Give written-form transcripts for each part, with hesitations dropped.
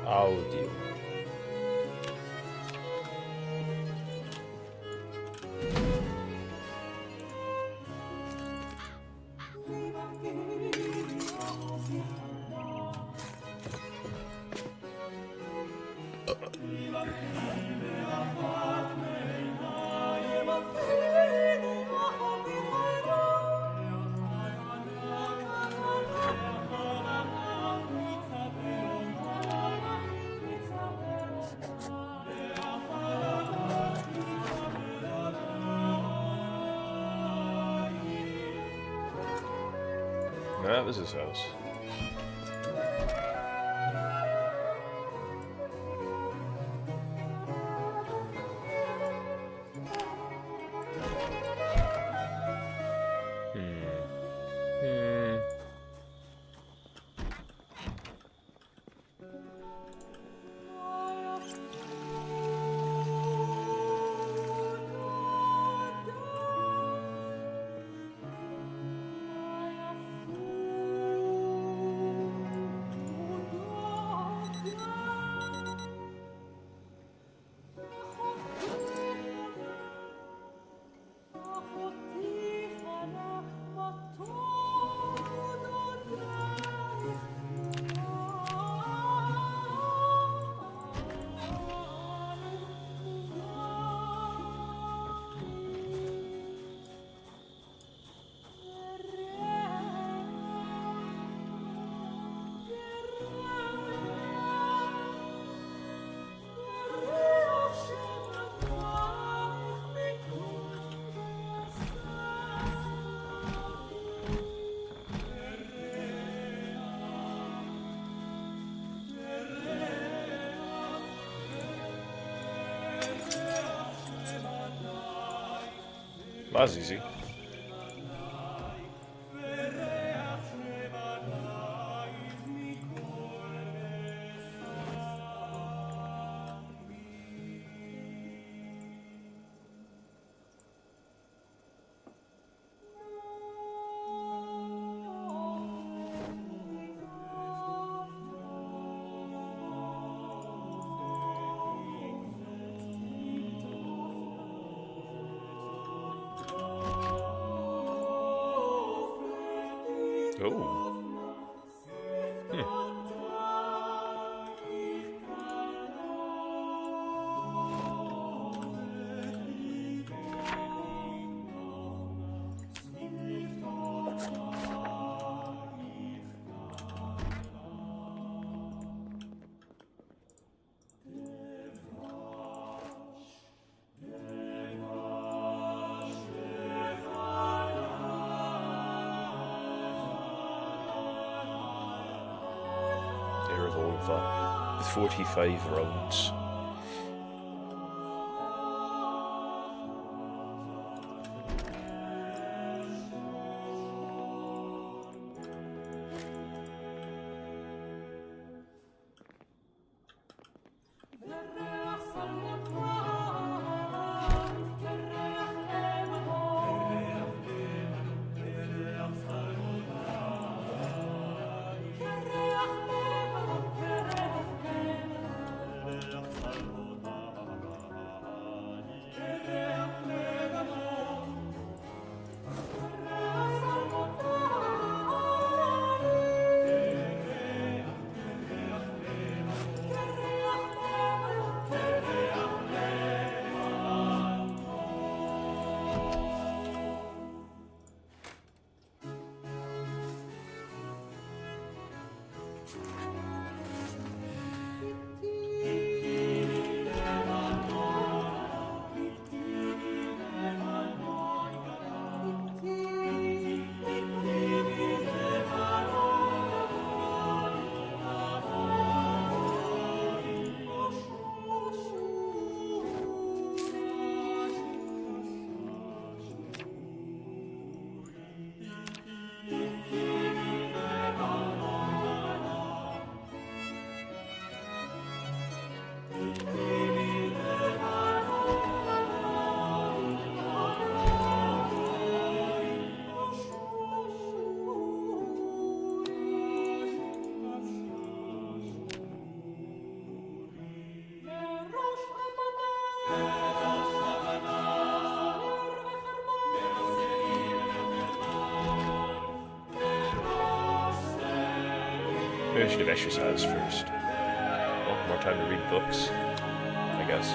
audio. No, that was his house. That's easy. Oh. A revolver with 45 rounds. Maybe I should have exercised first. Well, more time to read books, I guess.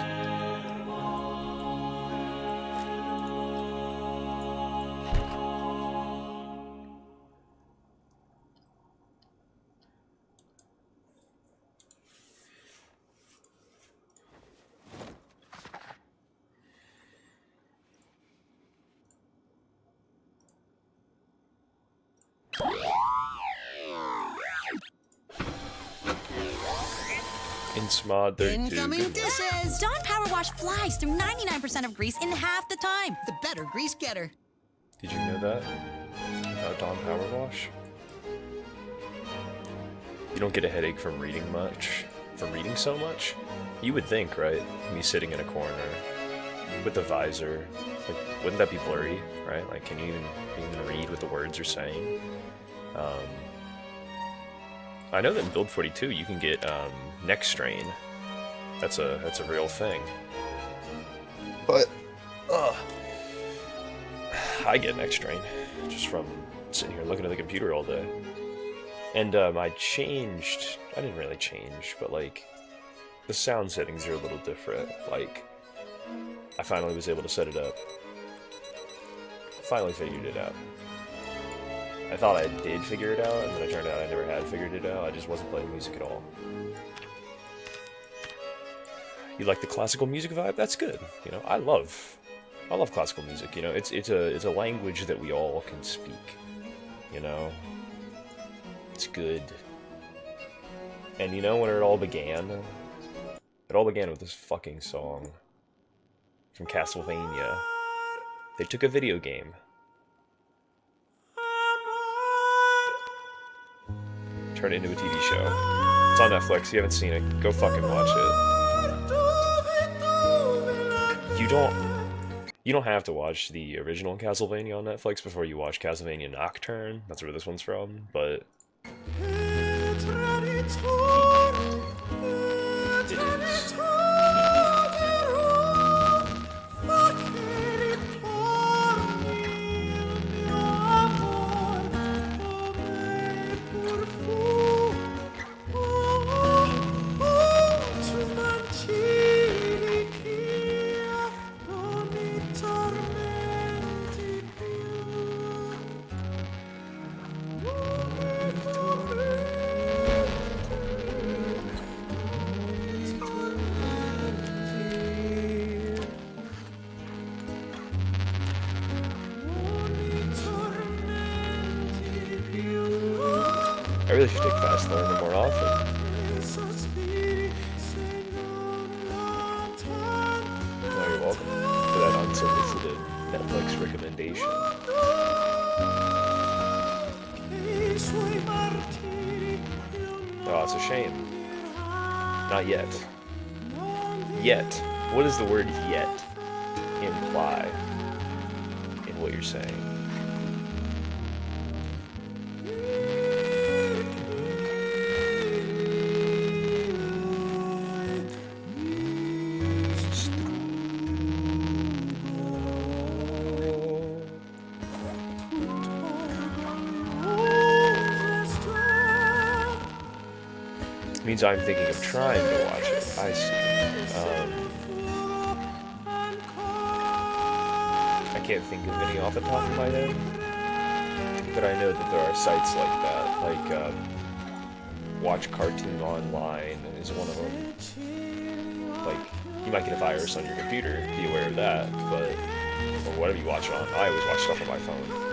In Smod 32. Incoming dishes! Dawn Power Wash flies through 99% of grease in half the time. The better grease getter. Did you know that? About Dawn Power Wash? You don't get a headache from reading much. From reading so much? You would think, right? Me sitting in a corner with the visor. Like, wouldn't that be blurry, right? Like, can you even read what the words are saying? I know that in Build 42 you can get neck strain. That's a real thing. But I get neck strain just from sitting here looking at the computer all day. And I didn't really change, but like the sound settings are a little different. Like I finally was able to set it up. Finally figured it out. I thought I did figure it out, and then it turned out I never had figured it out. I just wasn't playing music at all. You like the classical music vibe? That's good. You know, I love classical music. You know, it's a language that we all can speak. You know, it's good. And you know when it all began? It all began with this fucking song from Castlevania. They took a video game. Turn it into a TV show. It's on Netflix. You haven't seen it. Go fucking watch it. You don't have to watch the original Castlevania on Netflix before you watch Castlevania Nocturne. That's where this one's from, but it is. I really should take fast learning more often. Oh, you're welcome for that unsolicited Netflix recommendation. Oh, it's a shame. Not yet. Yet. What does the word yet imply in what you're saying? Means I'm thinking of trying to watch it. I see. I can't think of any off the top of my head, but I know that there are sites like that, like Watch Cartoon Online is one of them. Like, you might get a virus on your computer, be aware of that, but, or whatever you watch on. I always watch stuff on my phone.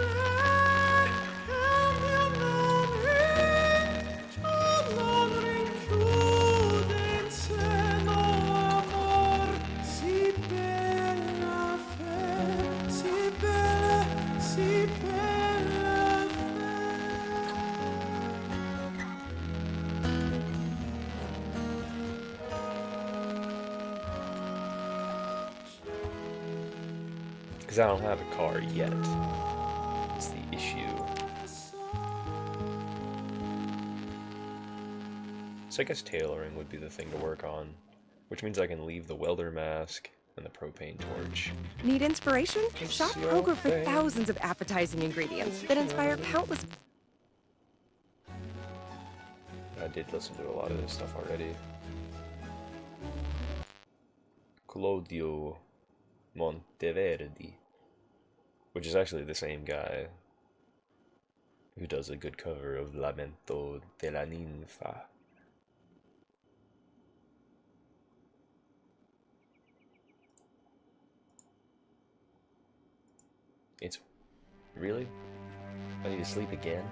Because I don't have a car yet. It's the issue. So I guess tailoring would be the thing to work on. Which means I can leave the welder mask and the propane torch. Need inspiration? It's Shop your Kroger for thing. thousands of appetizing ingredients that inspire countless. I did listen to a lot of this stuff already. Claudio Monteverdi, which is actually the same guy who does a good cover of Lamento de la Ninfa. It's really? I need to sleep again?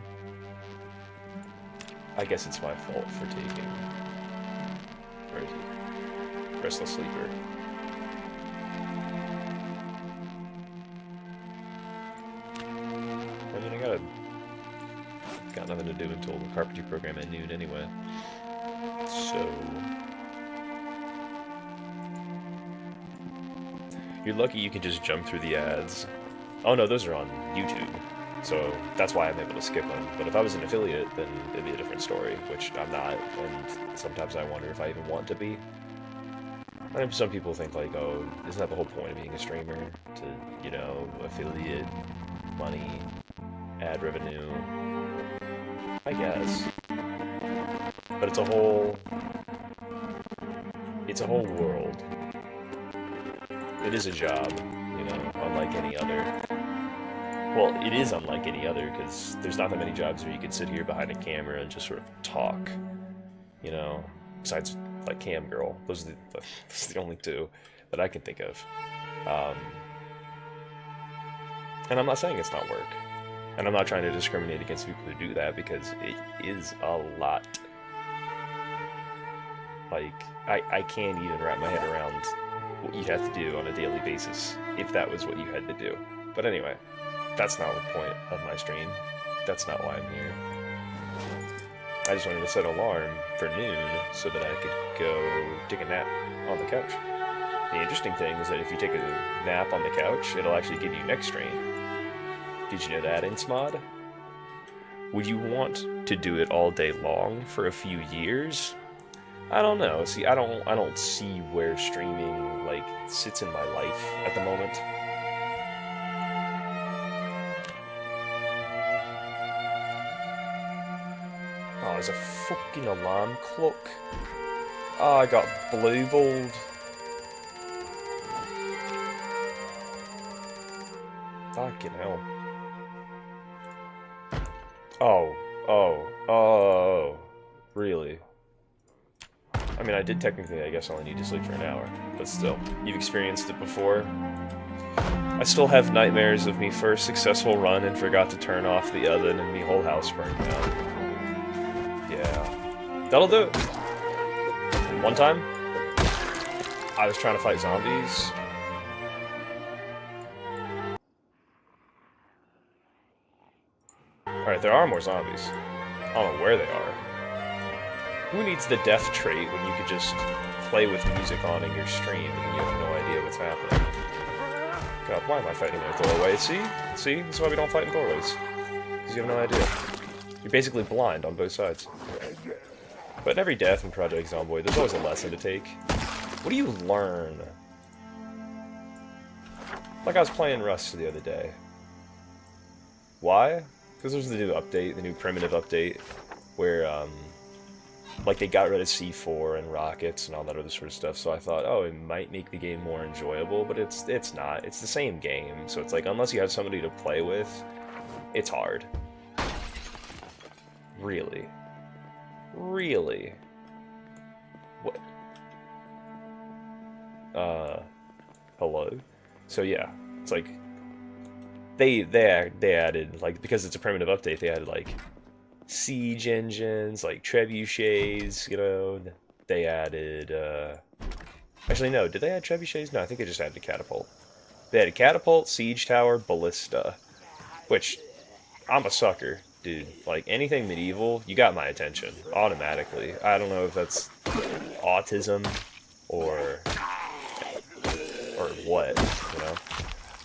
I guess it's my fault for taking... Where is it? Restless Sleeper. I mean, got nothing to do until the carpentry program at noon anyway. So... You're lucky you can just jump through the ads. Oh no, those are on YouTube. So that's why I'm able to skip them. But if I was an affiliate, then it'd be a different story, which I'm not, and sometimes I wonder if I even want to be. I know some people think like, oh, isn't that the whole point of being a streamer? To, you know, affiliate, money, ad revenue. I guess. But it's a whole world. It is a job, you know, unlike any other. Well, it is unlike any other, because there's not that many jobs where you can sit here behind a camera and just sort of talk, you know, besides, like, Cam Girl. Those are the only two that I can think of. And I'm not saying it's not work. And I'm not trying to discriminate against people who do that, because it is a lot. Like, I can't even wrap my head around what you have to do on a daily basis, if that was what you had to do. But anyway. That's not the point of my stream. That's not why I'm here. I just wanted to set an alarm for noon so that I could go take a nap on the couch. The interesting thing is that if you take a nap on the couch, it'll actually give you neck strain. Did you know that, Insmod? Would you want to do it all day long for a few years? I don't know. See, I don't see where streaming like sits in my life at the moment. Oh, there's a fucking alarm clock. Oh, I got blue-balled. Fucking hell. Oh. Really? I mean, I did technically, I guess, only need to sleep for an hour. But still, you've experienced it before. I still have nightmares of me first successful run and forgot to turn off the oven and me whole house burned down. Yeah. That'll do it. One time, I was trying to fight zombies. Alright, there are more zombies. I don't know where they are. Who needs the death trait when you could just play with music on in your stream and you have no idea what's happening? God, why am I fighting in a doorway? See? See? That's why we don't fight in doorways. Because you have no idea. You're basically blind on both sides. But in every death in Project Zomboid, there's always a lesson to take. What do you learn? Like I was playing Rust the other day. Why? Because there's the new update, the new primitive update, where, like, they got rid of C4 and rockets and all that other sort of stuff, so I thought, oh, it might make the game more enjoyable, but it's not. It's the same game, so it's like, unless you have somebody to play with, it's hard. Really? Really? What? Hello? So yeah, it's like, they added, like, because it's a primitive update, they added, like, siege engines, like trebuchets, you know, they added, actually no, did they add trebuchets? No, I think they just added a catapult. They had a catapult, siege tower, ballista, which, I'm a sucker, dude. Like, anything medieval, you got my attention, automatically. I don't know if that's autism, or what, you know?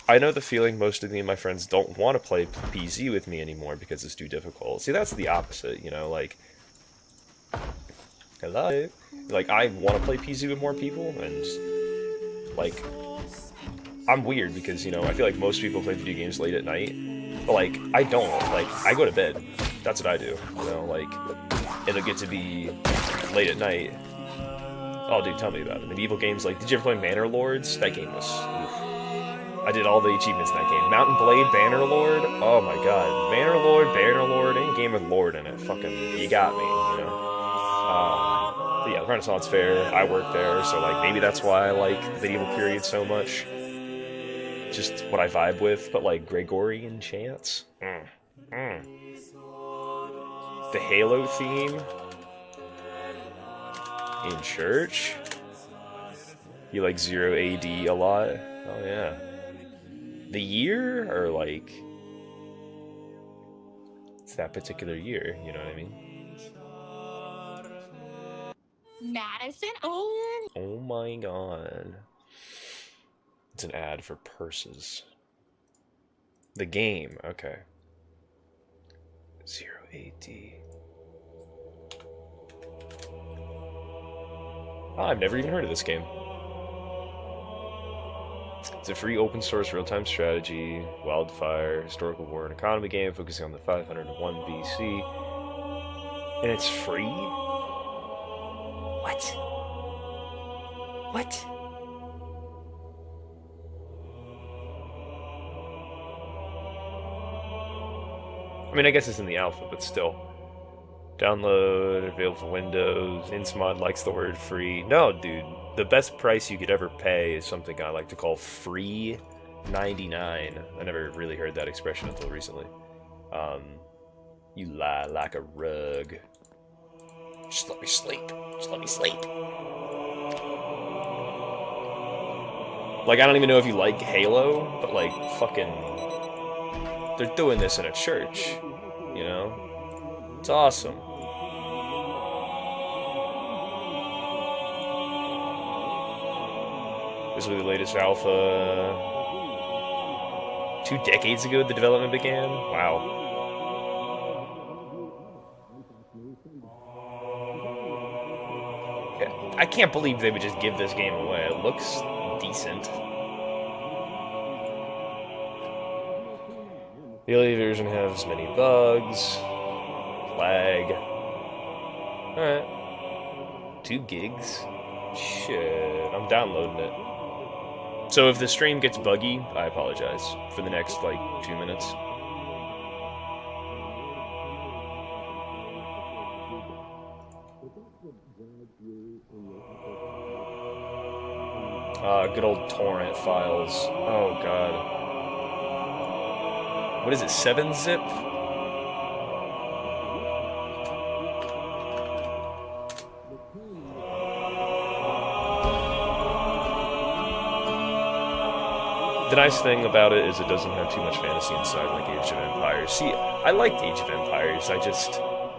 I know the feeling most of me and my friends don't want to play PZ with me anymore because it's too difficult. See, that's the opposite, you know, like... Hello? Like, I want to play PZ with more people, and Like, I'm weird because, you know, I feel like most people play video games late at night. But, like, I don't. Like, I go to bed. That's what I do. You know, like, it'll get to be late at night. Oh, dude, tell me about it. Medieval games, like, did you ever play Manor Lords? That game was... Oof. I did all the achievements in that game. Mountain Blade, Banner Lord. Oh my god. Banner Lord, any game with Lord in it. Fucking, you got me, you know? But yeah, the Renaissance Fair, I worked there, so, like, maybe that's why I like the medieval period so much. Just what I vibe with, but, like, Gregorian chants? The Halo theme? In church? You like 0 AD a lot? Oh yeah. The year? Or like... It's that particular year, you know what I mean? Madison? Oh. Oh my god. It's an ad for purses. The game, okay. 0 AD. Oh, I've never even heard of this game. It's a free open source real-time strategy, wildfire, historical war, and economy game focusing on the 501 BC. And it's free? What? What? I mean, I guess it's in the alpha, but still. Download, available for Windows. Insmod likes the word free. No, dude. The best price you could ever pay is something I like to call free 99. I never really heard that expression until recently. You lie like a rug. Just let me sleep. Just let me sleep. Like, I don't even know if you like Halo, but, like, fucking... They're doing this in a church, you know? It's awesome. This will be the latest alpha. 2 decades ago the development began? Wow. I can't believe they would just give this game away. It looks decent. The early version has many bugs. Lag. Alright. 2 gigs? Shit, I'm downloading it. So if the stream gets buggy, I apologize for the next, like, 2 minutes. Good old torrent files. Oh, God. What is it, 7-zip? The nice thing about it is it doesn't have too much fantasy inside like Age of Empires. See, I liked Age of Empires, I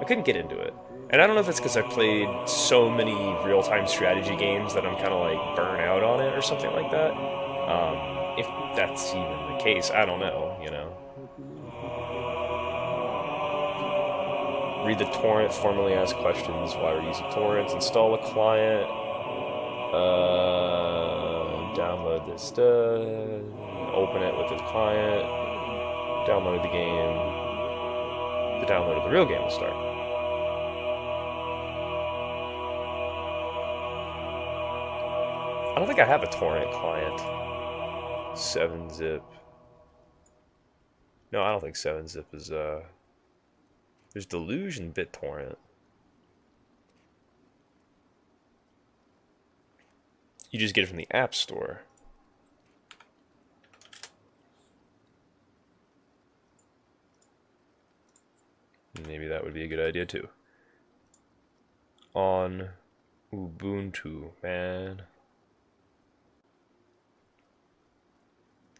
couldn't get into it. And I don't know if it's because I've played so many real-time strategy games that I'm kind of like burnt out on it or something like that. If that's even the case, I don't know, you know. Read the torrent, formally ask questions, why we're using torrents, install a client, download this stuff, open it with the client, download the game, the download of the real game will start. I don't think I have a torrent client. 7-zip. No, I don't think 7-zip is, there's Deluge and BitTorrent. You just get it from the App Store. Maybe that would be a good idea too. On Ubuntu, man.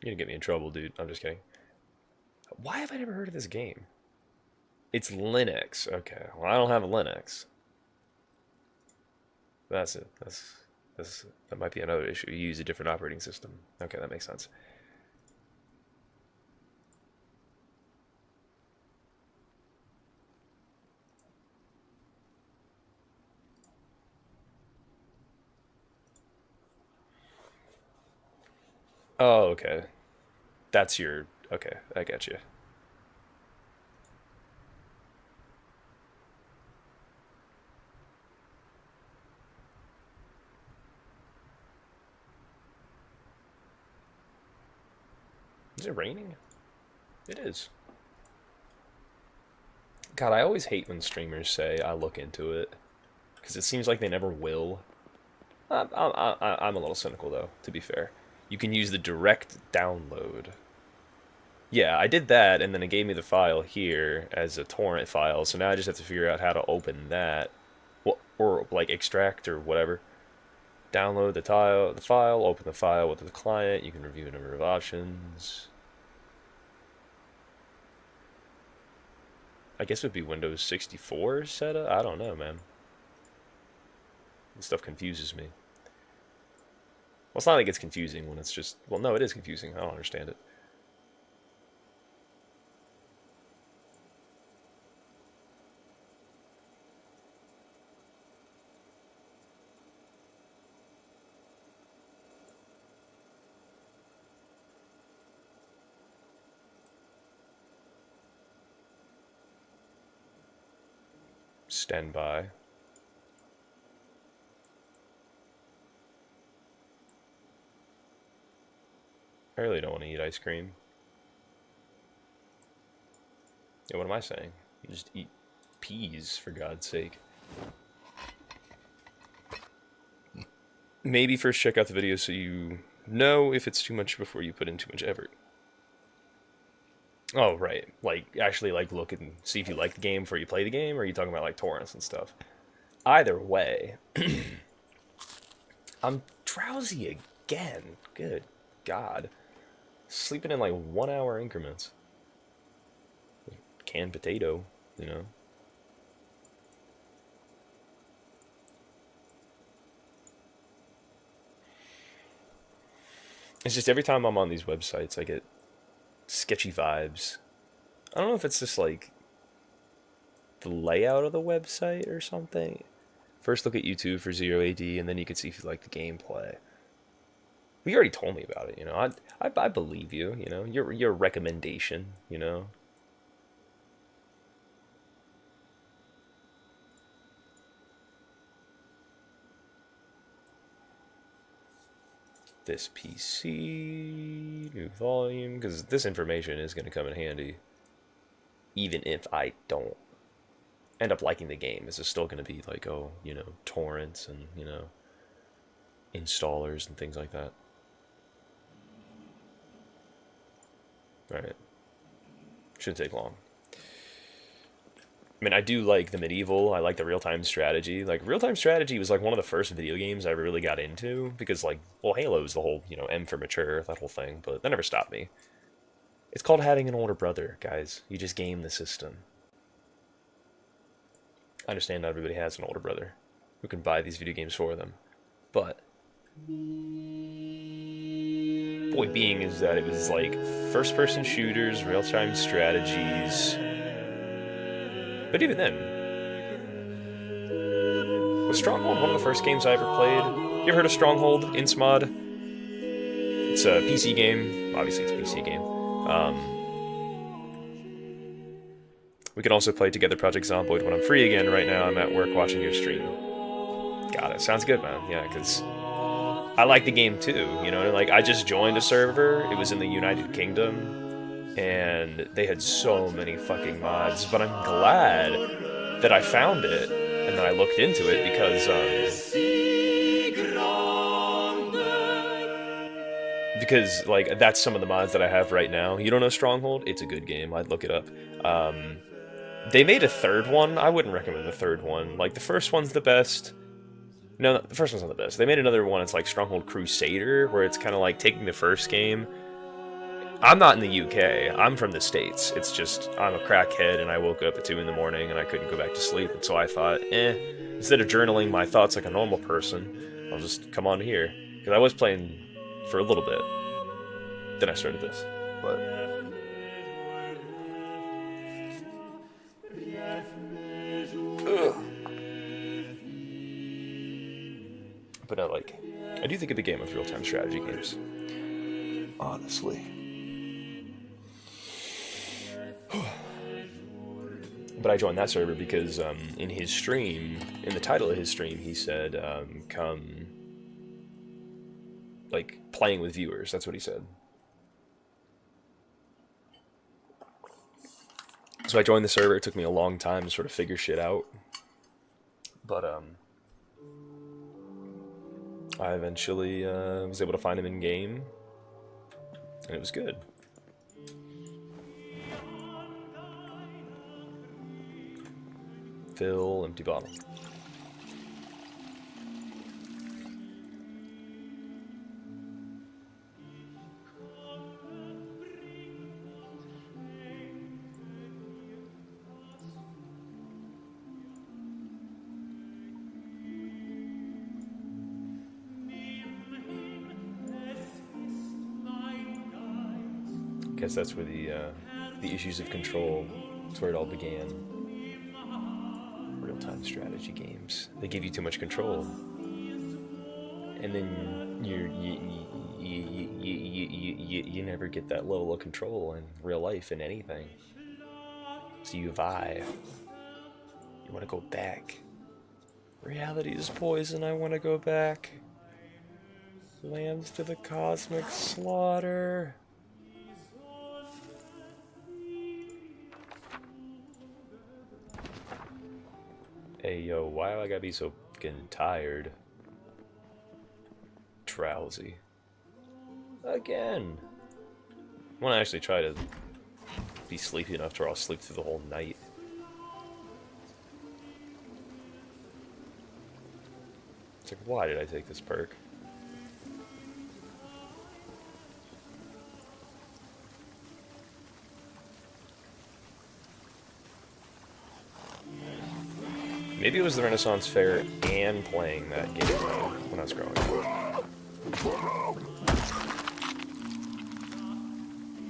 You're gonna get me in trouble, dude. I'm just kidding. Why have I never heard of this game? It's Linux. Okay, well, I don't have a Linux. That's it. That might be another issue. You use a different operating system. Okay, that makes sense. Oh, okay. That's your... Okay, I get you. Is it raining? It is. God, I always hate when streamers say I look into it, because it seems like they never will. I'm a little cynical, though, to be fair. You can use the direct download. Yeah, I did that, and then it gave me the file here as a torrent file, so now I just have to figure out how to open that. Well, or, like, extract or whatever. Download the file, open the file with the client, you can review a number of options. I guess it would be Windows 64 setup? I don't know, man. This stuff confuses me. Well, it's not like it's confusing when it's just... Well, no, it is confusing. I don't understand it. Stand by. I really don't want to eat ice cream. Yeah, what am I saying? You just eat peas, for God's sake. Maybe first check out the video so you know if it's too much before you put in too much effort. Oh, right. Like, actually, like, look and see if you like the game before you play the game, or are you talking about, like, torrents and stuff? Either way. I'm drowsy again. Good God. Sleeping in, like, 1 hour increments. Canned potato, you know? It's just every time I'm on these websites, I get sketchy vibes. I don't know if it's just, like, the layout of the website or something. First look at YouTube for 0AD, and then you can see if you like the gameplay. Well, you already told me about it, you know. I believe you, you know. Your recommendation, you know. This PC, new volume, because this information is going to come in handy. Even if I don't end up liking the game, this is still going to be like, oh, you know, torrents and, you know, installers and things like that. Alright. Shouldn't take long. I mean, I do like the medieval, I like the real-time strategy. Like, real-time strategy was like one of the first video games I ever really got into, because like, well, Halo's the whole, you know, M for mature, that whole thing, but that never stopped me. It's called having an older brother, guys. You just game the system. I understand not everybody has an older brother who can buy these video games for them, but point being is that it was like first-person shooters, real-time strategies. But even then, was Stronghold one of the first games I ever played? You ever heard of Stronghold? Insmod? It's a PC game. Obviously, it's a PC game. We can also play Together Project Zomboid when I'm free again. Right now, I'm at work watching your stream. Got it. Sounds good, man. Yeah, because I like the game too. You know, like I just joined a server. It was in the United Kingdom. And they had so many fucking mods, but I'm glad that I found it and that I looked into it because like that's some of the mods that I have right now. You don't know Stronghold? It's a good game. I'd look it up. They made a third one. I wouldn't recommend the third one. Like the first one's the best. No, the first one's not the best. They made another one. It's like Stronghold Crusader, where it's kind of like taking the first game. I'm not in the UK. I'm from the States. It's just, I'm a crackhead and I woke up at 2 in the morning and I couldn't go back to sleep. And so I thought, instead of journaling my thoughts like a normal person, I'll just come on here. Because I was playing for a little bit. Then I started this. But I do think of the game of real-time strategy games. honestly. But I joined that server because in his stream, in the title of his stream, he said, come, like, playing with viewers. That's what he said. So I joined the server. It took me a long time to sort of figure shit out. But I eventually was able to find him in game, and it was good. Fill, empty bottle. Guess that's where the issues of control, that's where it all began. Real-time strategy games. They give you too much control, and then you never get that level of control in real life in anything. So you vie. You want to go back. Reality is poison. I want to go back. Lambs to the cosmic slaughter. Hey yo, why do I gotta be so fucking tired? Drowsy. Again. I wanna actually try to be sleepy enough to where I'll sleep through the whole night. It's like, why did I take this perk? Maybe it was the Renaissance Fair and playing that game when I was growing up.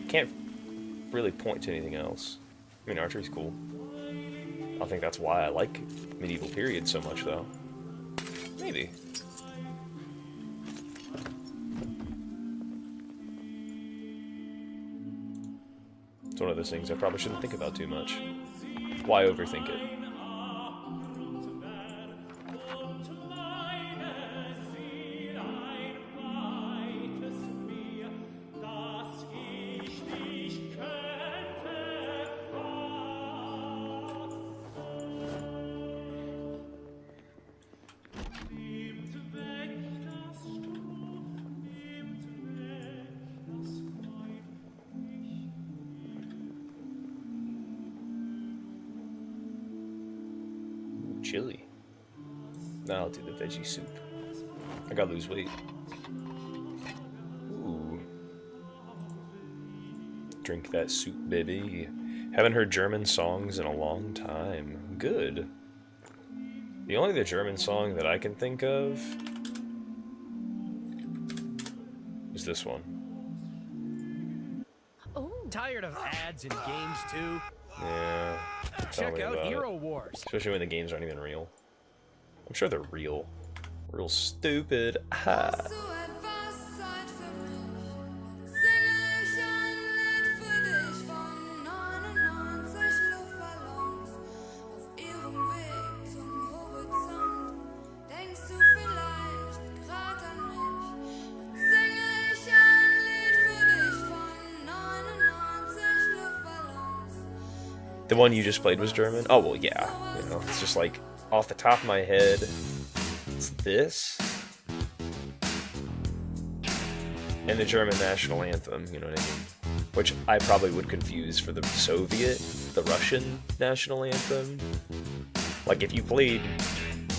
Can't really point to anything else. I mean, archery's cool. I think that's why I like medieval period so much, though. Maybe. It's one of those things I probably shouldn't think about too much. Why overthink it? Chili. Now I'll do the veggie soup. I gotta lose weight. Ooh. Drink that soup, baby. Haven't heard German songs in a long time. Good. The only other German song that I can think of is this one. Oh. Tired of ads in games too? Yeah. Check out Hero Wars. Especially when the games aren't even real. I'm sure they're real. Real stupid. Ha. The one you just played was German? Oh, well, yeah. You know, it's just like, off the top of my head, it's this. And the German national anthem, you know what I mean? Which I probably would confuse for the Soviet, the Russian national anthem. Like, if you played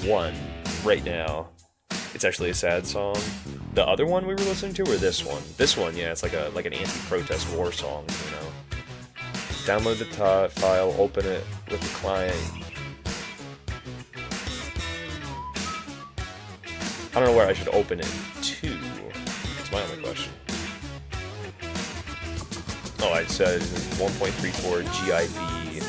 one right now, it's actually a sad song. The other one we were listening to, or this one? This one, yeah, it's like an anti-protest war song, you know? Download the file, open it with the client. I don't know where I should open it to. That's my only question. Oh, I said 1.34 GIB.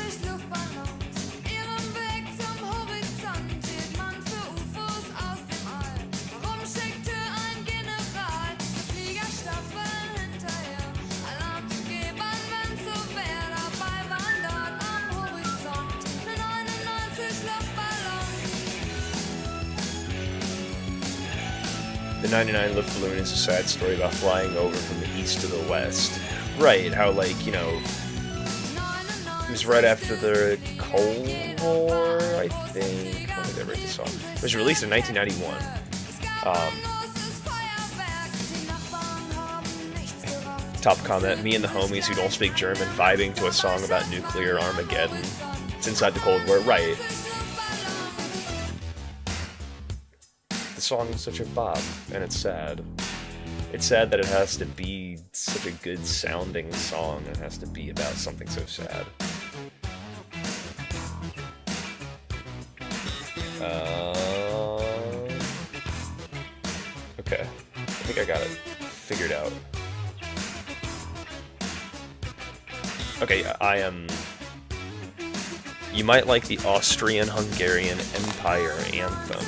The 99 lift balloon is a sad story about flying over from the east to the west. Right, how, like, you know, it was right after the Cold War, I think. When did they write this song? It was released in 1991. Top comment, me and the homies who don't speak German vibing to a song about nuclear Armageddon. It's inside the Cold War, right. The song is such a bop, and it's sad. It's sad that it has to be such a good sounding song, and it has to be about something so sad. Okay, I think I got it figured out. Okay, I am... You might like the Austrian-Hungarian Empire anthem.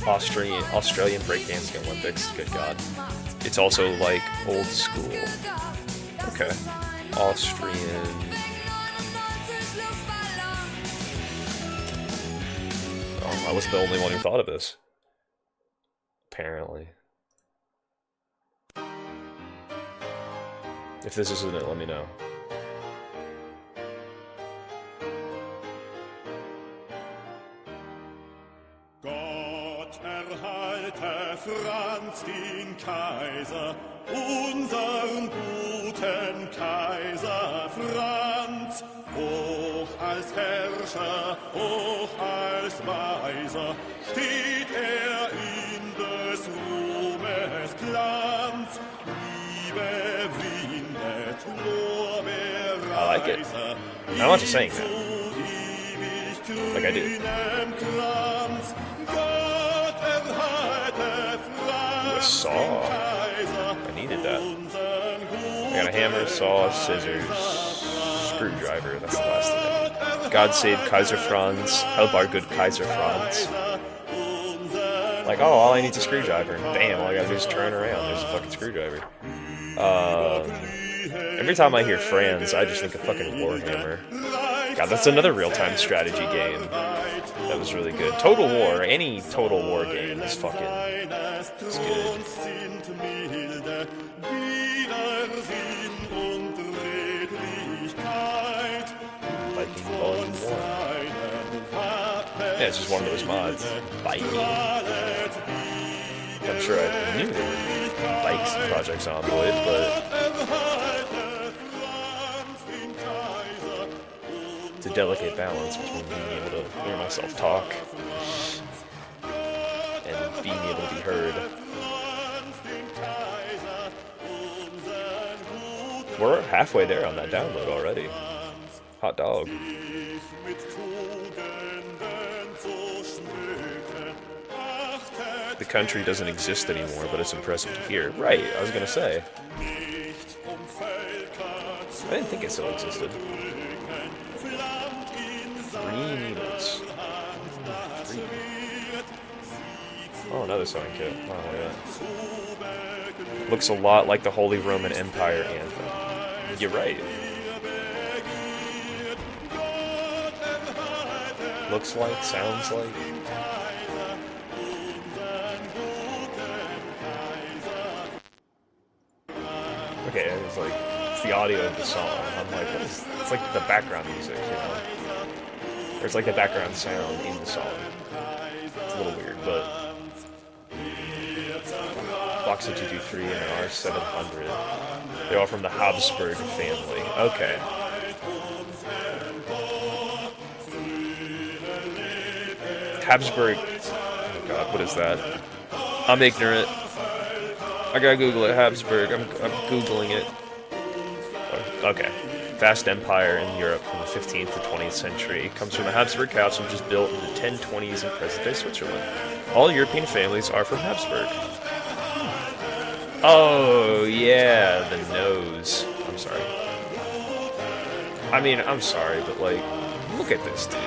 Australian breakdancing Olympics, good god. It's also like old school. Okay. Austrian... Oh, I wasn't the only one who thought of this. Apparently. If this isn't it, let me know. Gott erhalte Franz den Kaiser, unseren guten Kaiser Franz, hoch als Herrscher, hoch als Weiser, steht in des Ruhmes Glanz, Liebe windet Lorbeerreise. I like it. I'm not just saying that. Like I do. A saw. I needed that. I got a hammer, saw, scissors, screwdriver. That's the last thing. God save Kaiser Franz. Help our good Kaiser Franz. Like, oh, all I need is a screwdriver. And bam, all I gotta do is turn around. There's a fucking screwdriver. Every time I hear Franz, I just think of fucking Warhammer. God, that's another real-time strategy game. That was really good. Total War, any Total War game is fucking... It's good. Viking Volume 1. Yeah, it's just one of those mods. Viking. I'm sure I knew there would be bikes and projects on Void, but... It's a delicate balance between being able to hear myself talk and being able to be heard. We're halfway there on that download already. Hot dog. The country doesn't exist anymore, but it's impressive to hear. Right, I was gonna say. I didn't think it still existed. 3 needles. 3. Oh, another sewing kit. Oh, yeah. Looks a lot like the Holy Roman Empire anthem. You're right. Looks like, sounds like. Okay, it's like, it's the audio of the song. I'm like, what is, it's like the background music, you know? Or it's like the background sound in the song. It's a little weird, but... Box of 223 and an R700. They're all from the Habsburg family. Okay. Habsburg... Oh god, what is that? I'm ignorant. I gotta Google it. Habsburg. I'm Googling it. Okay. Vast empire in Europe from the 15th to 20th century. It comes from the Habsburg house, which was built in the 1020s in present-day Switzerland. All European families are from Habsburg. Oh, yeah, the nose. I'm sorry. I mean, I'm sorry, but, like, look at this dude.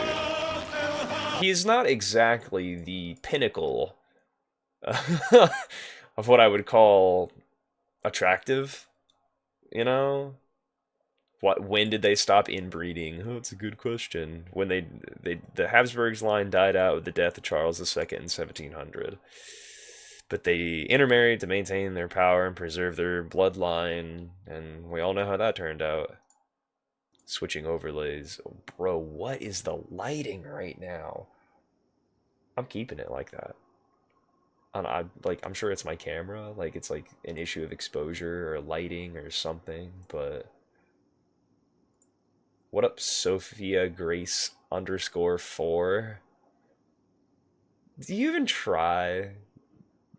He is not exactly the pinnacle of what I would call attractive, you know? When did they stop inbreeding? Oh, it's a good question. When the Habsburgs line died out with the death of Charles II in 1700. But they intermarried to maintain their power and preserve their bloodline, and we all know how that turned out. Switching overlays. Oh, bro, what is the lighting right now? I'm keeping it like that. And I'm sure it's my camera, like it's like an issue of exposure or lighting or something, but what up, Sophia Grace _4? Do you even try?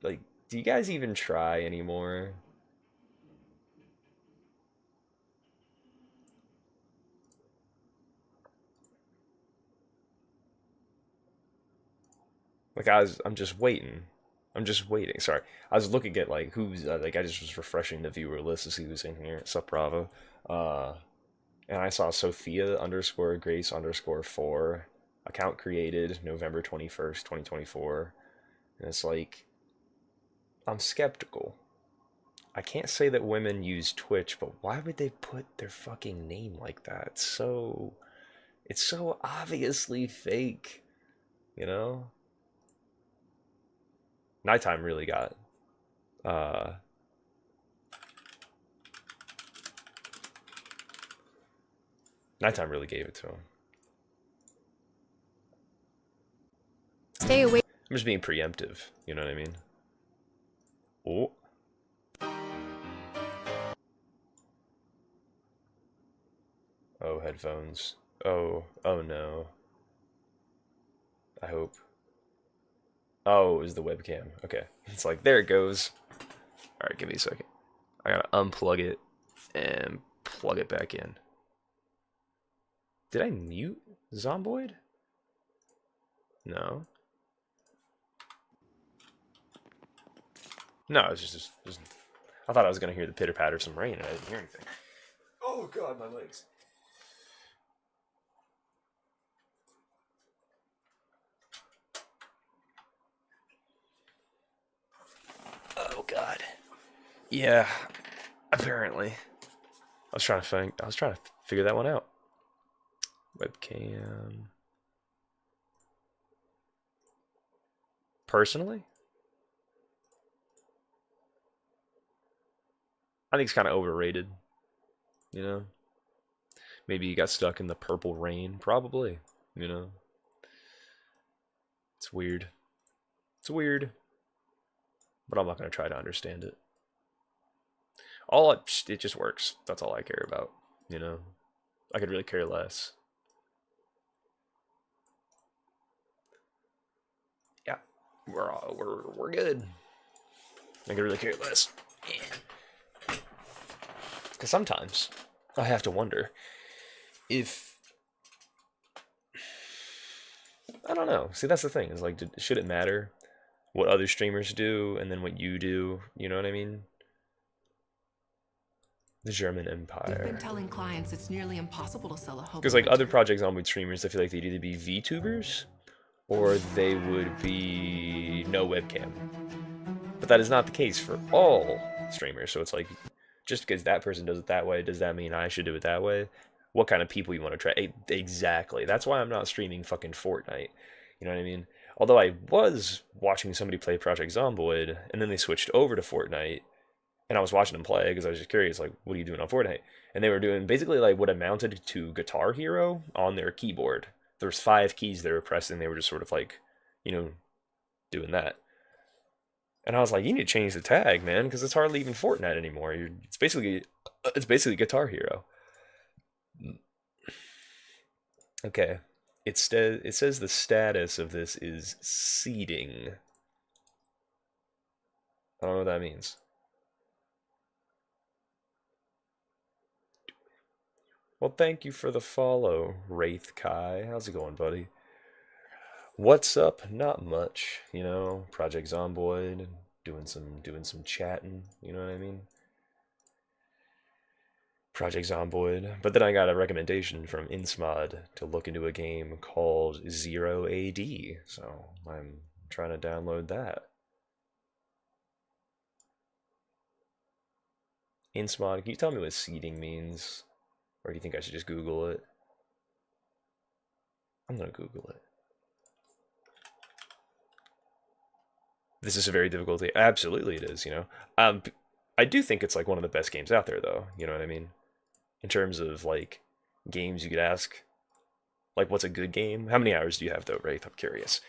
Like, do you guys even try anymore? Like I'm just waiting. I'm just waiting. Sorry, I was looking at like who's like I just was refreshing the viewer list to see who's in here. Sup, Bravo. And I saw Sophia _Grace _4 account created November 21st, 2024. And it's like, I'm skeptical. I can't say that women use Twitch, but why would they put their fucking name like that? It's so obviously fake, you know? Nighttime really got Nighttime really gave it to him. Stay away. I'm just being preemptive, you know what I mean? Oh. Oh, headphones. Oh no. I hope. Oh, it was the webcam. Okay. It's like, there it goes. Alright, give me a second. I gotta unplug it and plug it back in. Did I mute Zomboid? No. No, it's just I thought I was gonna hear the pitter patter of some rain and I didn't hear anything. Oh god, my legs. Oh god. Yeah, apparently. I was trying to figure that one out. Webcam. Personally, I think it's kind of overrated. You know? Maybe you got stuck in the purple rain. Probably. You know? It's weird. It's weird. But I'm not going to try to understand it. It just works. That's all I care about. You know? I could really care less. Yeah. We're good. I could really care less. Yeah. Because sometimes I have to wonder if, I don't know. See, that's the thing. Is like, should it matter what other streamers do and then what you do? You know what I mean? The German Empire. We've been telling clients it's nearly impossible to sell a home. Because like other Project Zomboid streamers, I feel like they'd either be VTubers or they would be no webcam. But that is not the case for all streamers. So it's like, just because that person does it that way, does that mean I should do it that way? What kind of people you want to try? Exactly. That's why I'm not streaming fucking Fortnite. You know what I mean? Although I was watching somebody play Project Zomboid, and then they switched over to Fortnite, and I was watching them play because I was just curious, like, what are you doing on Fortnite? And they were doing basically like what amounted to Guitar Hero on their keyboard. There's 5 keys they were pressing. They were just sort of like, you know, doing that. And I was like, you need to change the tag, man, because it's hardly even Fortnite anymore. It's basically Guitar Hero. Okay. It says the status of this is seeding. I don't know what that means. Well, thank you for the follow, Wraith Kai. How's it going, buddy? What's up? Not much, you know. Project Zomboid, doing some chatting. You know what I mean? Project Zomboid. But then I got a recommendation from Insmod to look into a game called Zero AD, so I'm trying to download that. Insmod, can you tell me what seeding means? Or do you think I should just Google it? I'm gonna Google it. This is a very difficult game. Absolutely it is, you know. I do think it's like one of the best games out there though, you know what I mean? In terms of like games you could ask. Like what's a good game? How many hours do you have though, Wraith? I'm curious.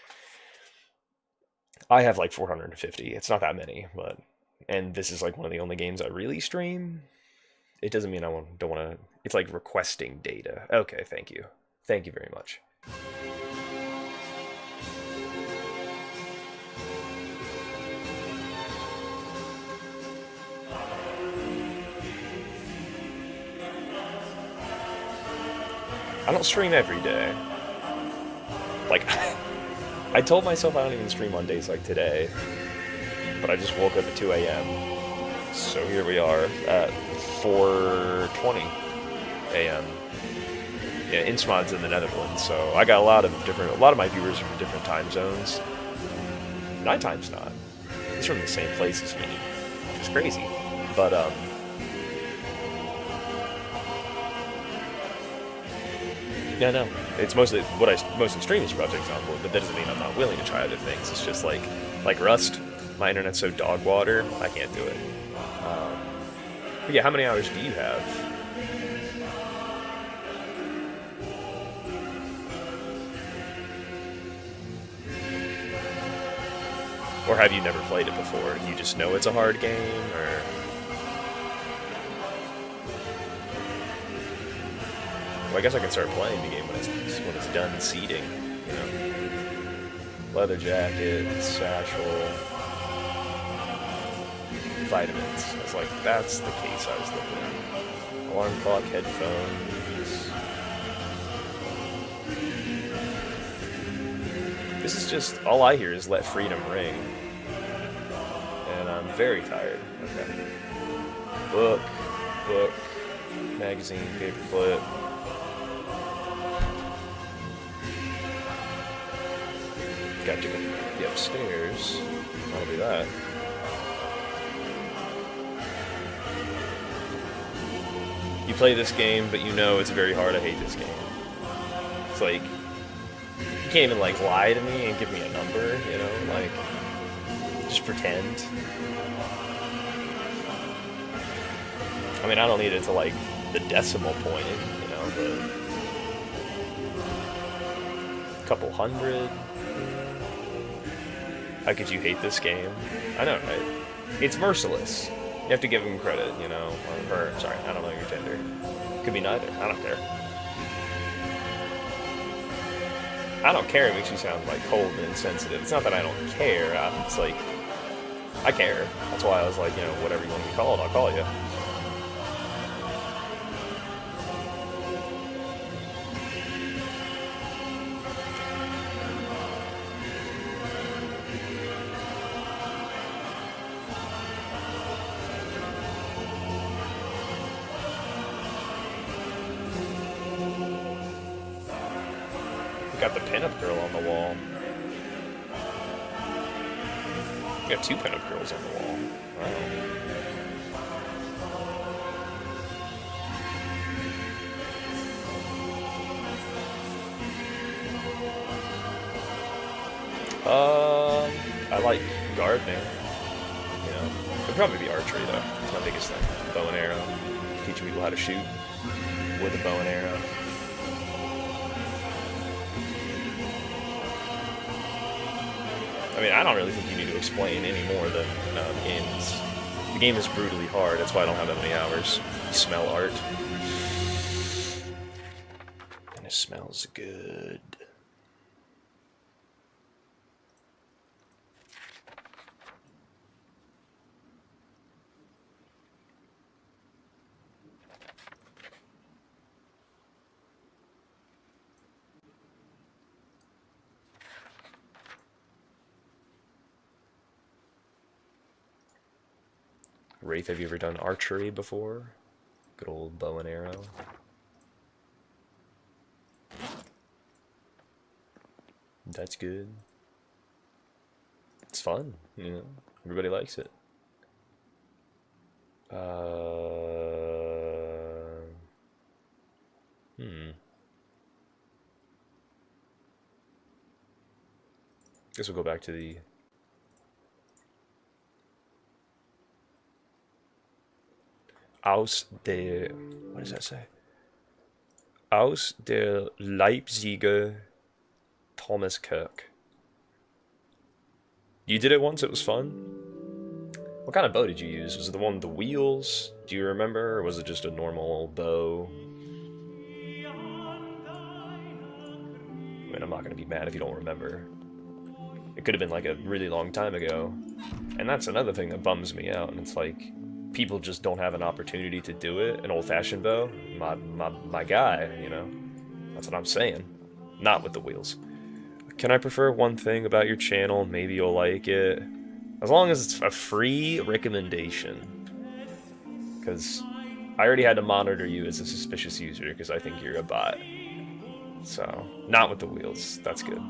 I have like 450. It's not that many, but and this is like one of the only games I really stream. It doesn't mean I don't want to. It's like requesting data. Okay, thank you. Thank you very much. I don't stream every day. Like, I told myself I don't even stream on days like today, but I just woke up at 2 a.m. So here we are at 4:20 a.m. Yeah, Insmod's in the Netherlands, so I got a lot of my viewers from different time zones. Nighttime's not. He's from the same place as me, which is crazy. But yeah, no, it's mostly what I mostly stream is Project Zomboid, but that doesn't mean I'm not willing to try other things. It's just like Rust. My internet's so dog water, I can't do it. But yeah, how many hours do you have? Or have you never played it before? You just know it's a hard game, or? Well, I guess I can start playing the game when it's done seeding, you know. Leather jacket, satchel, vitamins. I was like, that's the case I was looking at. Alarm clock, headphones. This is just, all I hear is let freedom ring. And I'm very tired. Okay. Book, magazine, paperclip. Got to go the upstairs. That'll be that. You play this game, but you know it's very hard. I hate this game. It's like, you can't even like lie to me and give me a number, you know, like, just pretend. I mean, I don't need it to like the decimal point, you know, but a couple hundred. How could you hate this game? I know, right? It's merciless. You have to give him credit, you know, or sorry, I don't know your gender. Could be neither. I don't care. I don't care. It makes you sound like cold and insensitive. It's not that I don't care. It's like I care. That's why I was like, you know, whatever you want to be called, I'll call you. Got the pinup girl on the wall. We got 2 pinup girls on the wall. Wow. I like gardening. You know, it'd probably be archery though. It's my biggest thing. Bow and arrow. Teaching people how to shoot with a bow and arrow. I mean, I don't really think you need to explain any more than the game is brutally hard. That's why I don't have that many hours. You smell art. And it smells good. Wraith, have you ever done archery before? Good old bow and arrow. That's good. It's fun, you know. Everybody likes it. Guess we'll go back to the... Aus der... What does that say? Aus der Leipziger Thomas Kirk. You did it once, it was fun? What kind of bow did you use? Was it the one with the wheels? Do you remember? Or was it just a normal bow? I mean, I'm not going to be mad if you don't remember. It could have been like a really long time ago. And that's another thing that bums me out. And it's like, people just don't have an opportunity to do it. An old-fashioned bow? My guy, you know? That's what I'm saying. Not with the wheels. Can I prefer one thing about your channel? Maybe you'll like it. As long as it's a free recommendation. Because I already had to monitor you as a suspicious user because I think you're a bot. So, not with the wheels. That's good.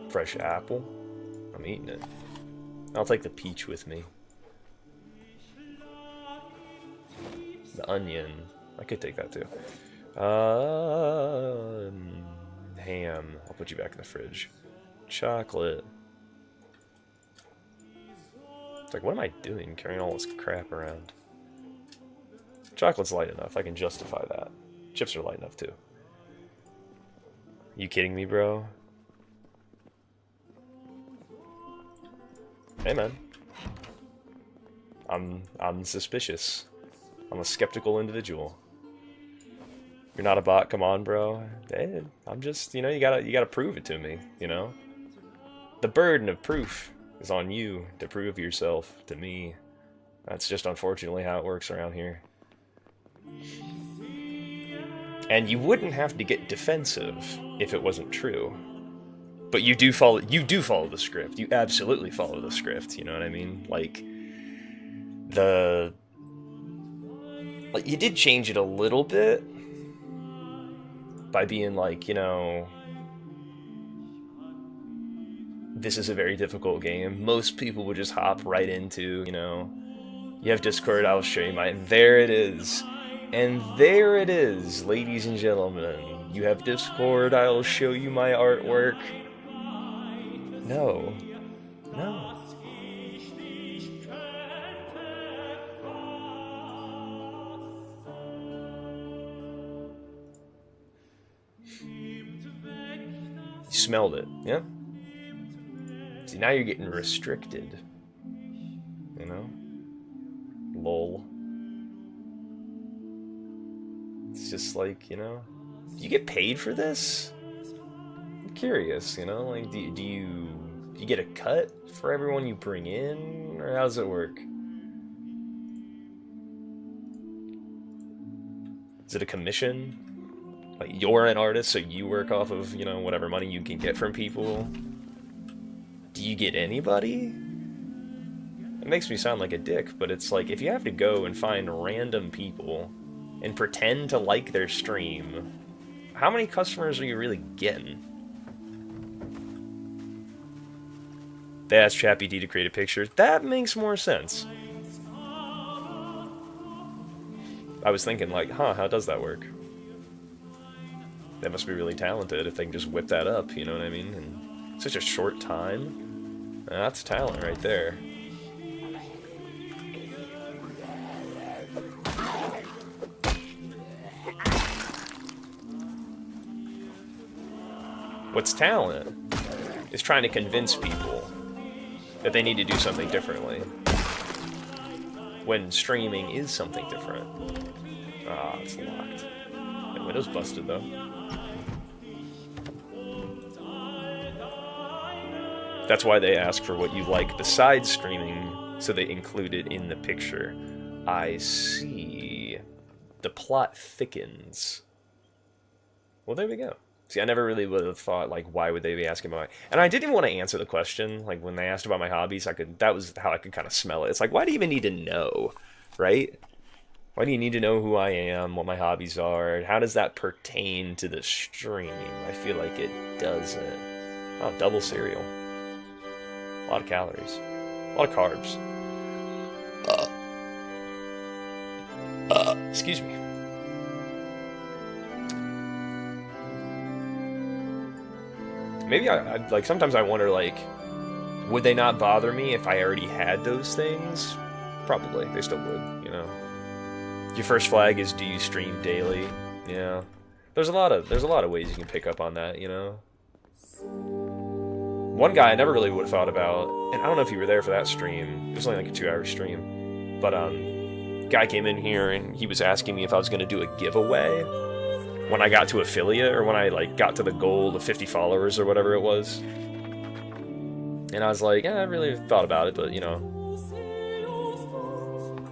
Fresh apple. I'm eating it. I'll take the peach with me. The onion. I could take that too. Ham. I'll put you back in the fridge. Chocolate. It's like, what am I doing carrying all this crap around? Chocolate's light enough. I can justify that. Chips are light enough too. You kidding me, bro? Hey, man. I'm suspicious. I'm a skeptical individual. You're not a bot, come on, bro. Hey, I'm just, you know, you gotta prove it to me, you know? The burden of proof is on you to prove yourself to me. That's just unfortunately how it works around here. And you wouldn't have to get defensive if it wasn't true. But you do follow the script. You absolutely follow the script, you know what I mean? Like you did change it a little bit by being like, you know, this is a very difficult game. Most people would just hop right into, you know, you have Discord, I'll show you mine. There it is. And there it is, ladies and gentlemen. You have Discord, I'll show you my artwork. No. No. You smelled it, yeah? See, now you're getting restricted. You know? Lol. It's just like, you know? Do you get paid for this? I'm curious, you know? Like, do you get a cut for everyone you bring in? Or how does it work? Is it a commission? Like, you're an artist, so you work off of, you know, whatever money you can get from people. Do you get anybody? It makes me sound like a dick, but it's like, if you have to go and find random people and pretend to like their stream, how many customers are you really getting? They asked ChatGPT to create a picture. That makes more sense. I was thinking, like, huh, how does that work? They must be really talented if they can just whip that up, you know what I mean? In such a short time. That's talent right there. What's talent is trying to convince people that they need to do something differently when streaming is something different. Ah, it's locked. The window's busted though. That's why they ask for what you like besides streaming, so they include it in the picture. I see. The plot thickens. Well, there we go. See, I never really would have thought, like, why would they be asking about my... And I didn't even want to answer the question. Like, when they asked about my hobbies, that was how I could kind of smell it. It's like, why do you even need to know, right? Why do you need to know who I am, what my hobbies are? How does that pertain to the stream? I feel like it doesn't. Oh, double cereal. A lot of calories. A lot of carbs. Excuse me. Maybe like, sometimes I wonder, like, would they not bother me if I already had those things? Probably. They still would, you know. Your first flag is, do you stream daily? Yeah. There's a lot of ways you can pick up on that, you know. One guy I never really would have thought about, and I don't know if you were there for that stream. It was only like a 2-hour stream. But guy came in here and he was asking me if I was gonna do a giveaway when I got to affiliate, or when I like got to the goal of 50 followers or whatever it was. And I was like, yeah, I really thought about it, but you know.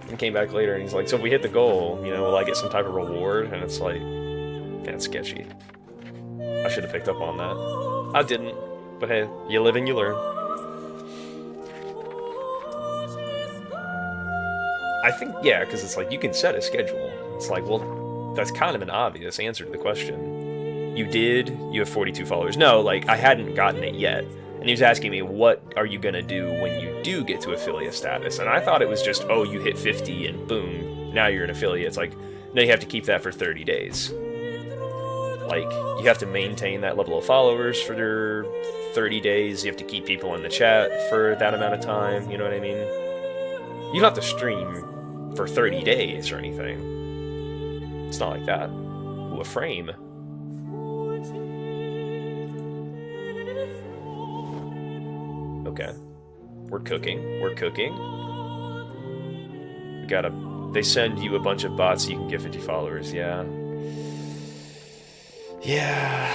And came back later and he's like, so if we hit the goal, you know, will I get some type of reward? And it's like, yeah, it's sketchy. I should have picked up on that. I didn't. But hey, you live and you learn. I think, yeah, because it's like, you can set a schedule. It's like, well, that's kind of an obvious answer to the question. You have 42 followers. No, like, I hadn't gotten it yet. And he was asking me, what are you going to do when you do get to affiliate status? And I thought it was just, oh, you hit 50 and boom, now you're an affiliate. It's like, no, you have to keep that for 30 days. Like, you have to maintain that level of followers for your 30 days. You have to keep people in the chat for that amount of time. You know what I mean? You don't have to stream for 30 days or anything. It's not like that. Ooh, a frame. Okay. We're cooking. We're cooking. We gotta... They send you a bunch of bots so you can get 50 followers. Yeah. Yeah.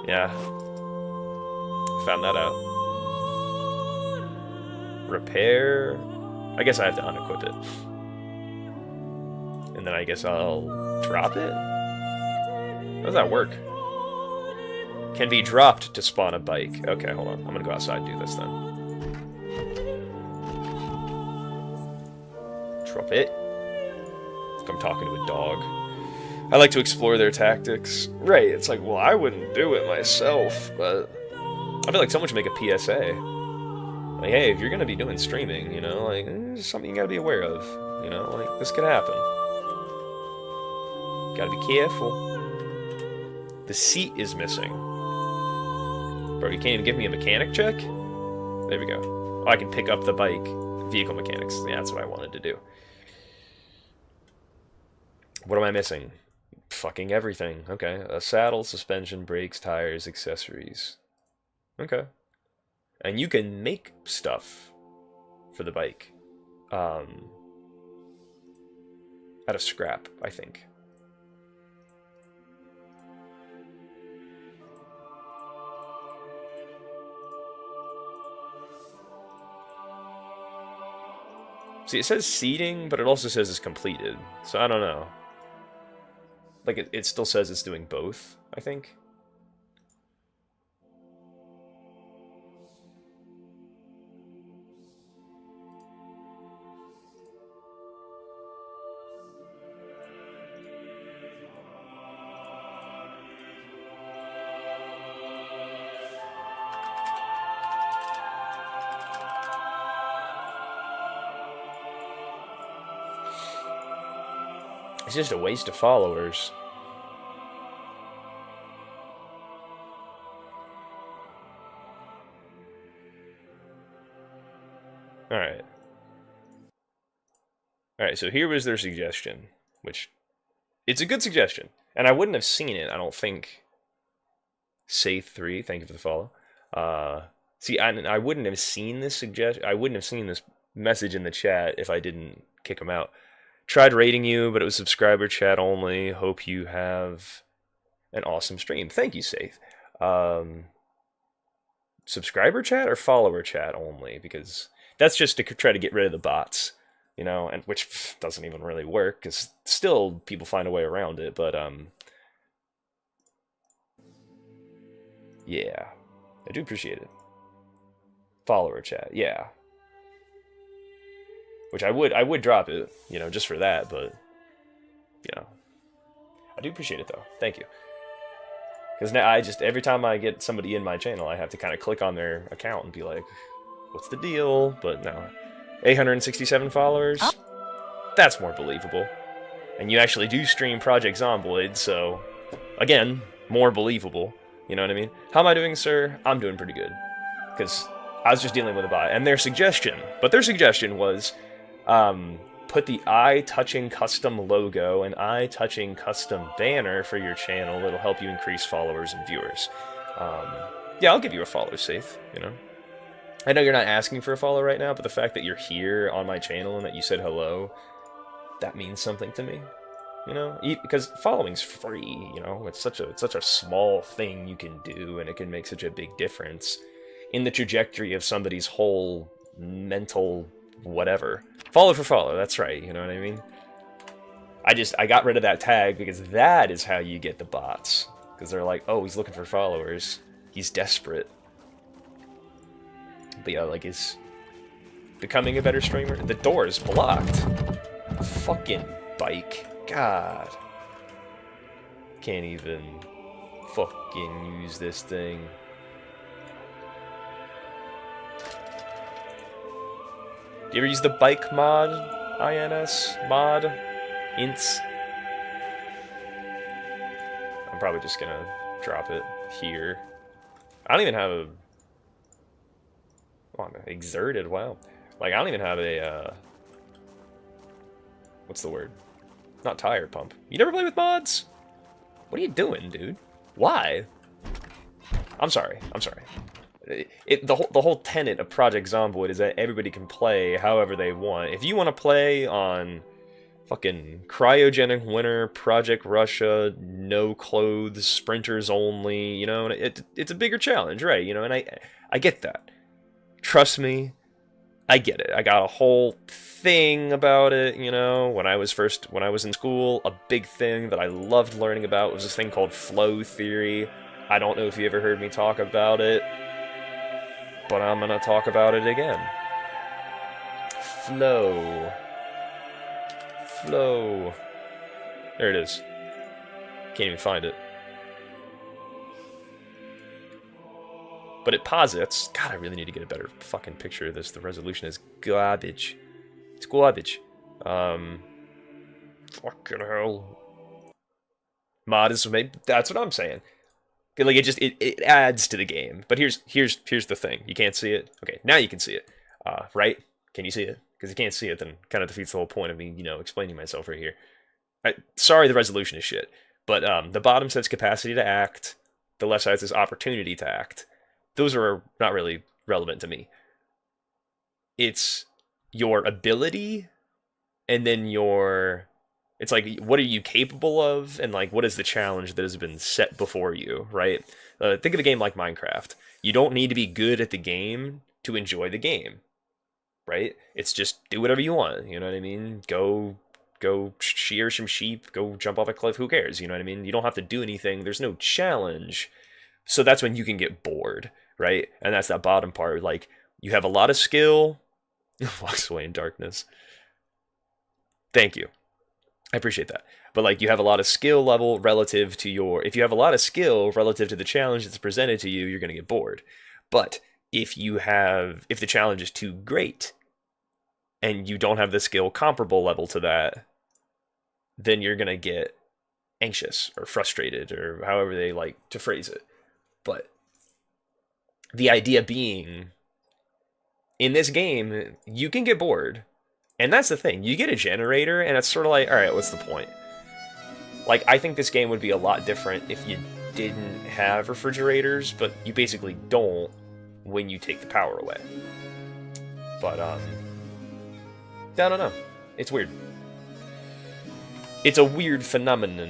Yeah. Found that out. Repair. I guess I have to unequip it. And then I guess I'll drop it? How does that work? Can be dropped to spawn a bike. Okay, hold on. I'm gonna go outside and do this then. Drop it. Like I'm talking to a dog. I like to explore their tactics. Right, it's like, well, I wouldn't do it myself, but I feel like someone should make a PSA. Like, hey, if you're gonna be doing streaming, you know, like, there's something you gotta be aware of. You know, like, this could happen. Gotta be careful. The seat is missing. Bro, you can't even give me a mechanic check? There we go. Oh, I can pick up the bike. Vehicle mechanics. Yeah, that's what I wanted to do. What am I missing? Fucking everything. Okay. A saddle, suspension, brakes, tires, accessories. Okay. And you can make stuff for the bike. Out of scrap, I think. See, it says seating, but it also says it's completed. So I don't know. Like, it still says it's doing both, I think. It's just a waste of followers. Alright. Alright, so here was their suggestion, which... It's a good suggestion. And I wouldn't have seen it, I don't think. Say3, thank you for the follow. See, I wouldn't have seen this suggestion. I wouldn't have seen this message in the chat if I didn't kick him out. Tried rating you, but it was subscriber chat only. Hope you have an awesome stream. Thank you, Safe. Subscriber chat or follower chat only? Because that's just to try to get rid of the bots, you know, and which doesn't even really work, because still people find a way around it, but, yeah. I do appreciate it. Follower chat, yeah. Which I would drop it, you know, just for that, but, you know. I do appreciate it, though. Thank you. Because now every time I get somebody in my channel, I have to kind of click on their account and be like, what's the deal? But no. 867 followers? That's more believable. And you actually do stream Project Zomboid, so, again, more believable. You know what I mean? How am I doing, sir? I'm doing pretty good. Because I was just dealing with a bot. And their suggestion was put the eye-touching custom logo and eye-touching custom banner for your channel. It'll help you increase followers and viewers. Yeah, I'll give you a follow, Safe, you know? I know you're not asking for a follow right now, but the fact that you're here on my channel and that you said hello, that means something to me. You know, because following's free, you know, it's such a small thing you can do, and it can make such a big difference in the trajectory of somebody's whole mental whatever. Follow for follow, that's right, you know what I mean? I got rid of that tag because that is how you get the bots. Because they're like, oh, he's looking for followers. He's desperate. But yeah, like, is becoming a better streamer? The door is blocked. Fucking bike. God. Can't even fucking use this thing. Do you ever use the bike mod? INS? Mod? Ints? I'm probably just gonna drop it here. I don't even have a... Oh, I'm exerted, wow. Like, I don't even have a, what's the word? Not tire pump. You never play with mods? What are you doing, dude? Why? I'm sorry. The whole tenet of Project Zomboid is that everybody can play however they want. If you want to play on fucking Cryogenic Winter, Project Russia, no clothes, sprinters only, you know, it's a bigger challenge, right? You know, and I get that. Trust me, I get it. I got a whole thing about it, you know, when I was in school, a big thing that I loved learning about was this thing called flow theory. I don't know if you ever heard me talk about it, but I'm gonna talk about it again. Flow. There it is. Can't even find it. But it posits... God, I really need to get a better fucking picture of this. The resolution is garbage. It's garbage. Fucking hell. Mod is... That's what I'm saying. Like, it adds to the game. But here's the thing. You can't see it? Okay, now you can see it. Right? Can you see it? Because you can't see it, then kind of defeats the whole point of me, you know, explaining myself right here. Sorry the resolution is shit. But the bottom says capacity to act. The left side says opportunity to act. Those are not really relevant to me. It's your ability, and then it's like, what are you capable of, and like, what is the challenge that has been set before you, right? Think of a game like Minecraft. You don't need to be good at the game to enjoy the game, right? It's just do whatever you want, you know what I mean? Go shear some sheep, go jump off a cliff, who cares, you know what I mean? You don't have to do anything, there's no challenge. So that's when you can get bored, right? And that's that bottom part. Like, you have a lot of skill. Walks away in darkness. Thank you. I appreciate that. But, like, you have a lot of skill level relative to your... If you have a lot of skill relative to the challenge that's presented to you, you're going to get bored. But if the challenge is too great, and you don't have the skill comparable level to that, then you're going to get anxious or frustrated, or however they like to phrase it. But the idea being, in this game, you can get bored. And that's the thing. You get a generator, and it's sort of like, alright, what's the point? Like, I think this game would be a lot different if you didn't have refrigerators, but you basically don't when you take the power away. But, I don't know. It's weird. It's a weird phenomenon.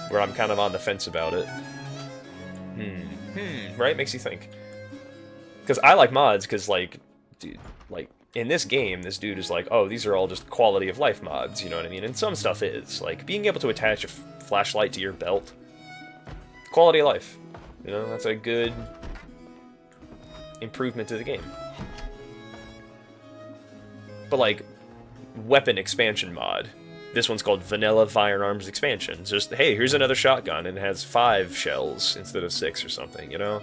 Where I'm kind of on the fence about it. Right? Makes you think. Because I like mods, because, like, dude, like, in this game, this dude is like, oh, these are all just quality of life mods, you know what I mean? And some stuff is. Like, being able to attach a flashlight to your belt. Quality of life. You know, that's a good improvement to the game. But, like, weapon expansion mod. This one's called Vanilla Firearms Expansion. It's just, hey, here's another shotgun, and it has 5 shells instead of 6 or something, you know?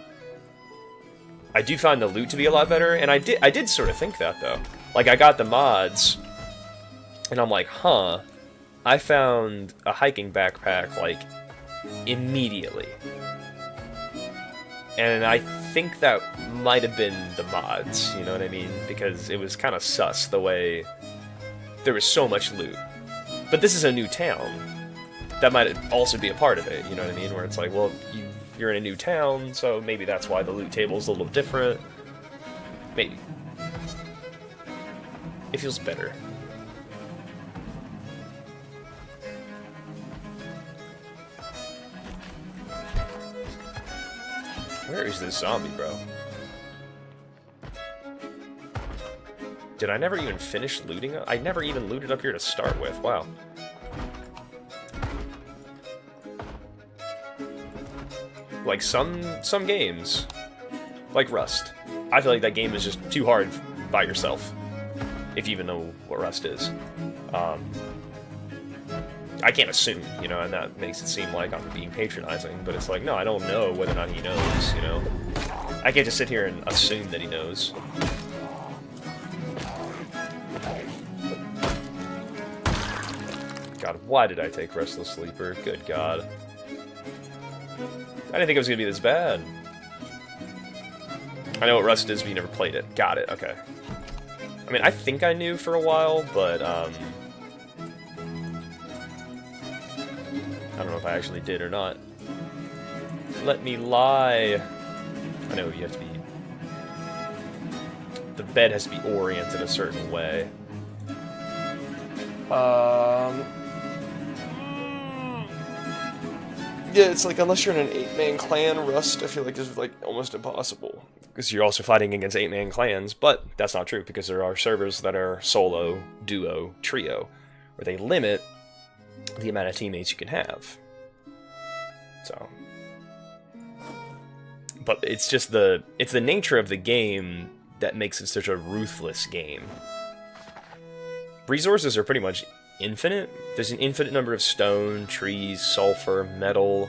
I do find the loot to be a lot better, and I did sort of think that, though. Like, I got the mods, and I'm like, huh, I found a hiking backpack, like, immediately. And I think that might have been the mods, you know what I mean? Because it was kind of sus the way there was so much loot. But this is a new town. That might also be a part of it, you know what I mean? Where it's like, well, you're in a new town, so maybe that's why the loot table's a little different. Maybe. It feels better. Where is this zombie, bro? Did I never even finish looting? I never even looted up here to start with. Wow. Like some games, like Rust, I feel like that game is just too hard by yourself, if you even know what Rust is. I can't assume, you know, and that makes it seem like I'm being patronizing, but it's like, no, I don't know whether or not he knows, you know? I can't just sit here and assume that he knows. God, why did I take Restless Sleeper? Good God. I didn't think it was going to be this bad. I know what Rust is, but you never played it. Got it, okay. I mean, I think I knew for a while, but, I don't know if I actually did or not. Let me lie. I know you have to be... The bed has to be oriented a certain way. Yeah, it's like, unless you're in an 8-man clan, Rust, I feel like is like almost impossible. Because you're also fighting against 8-man clans, but that's not true, because there are servers that are solo, duo, trio, where they limit the amount of teammates you can have. So... But it's just it's the nature of the game that makes it such a ruthless game. Resources are pretty much infinite. There's an infinite number of stone, trees, sulfur, metal,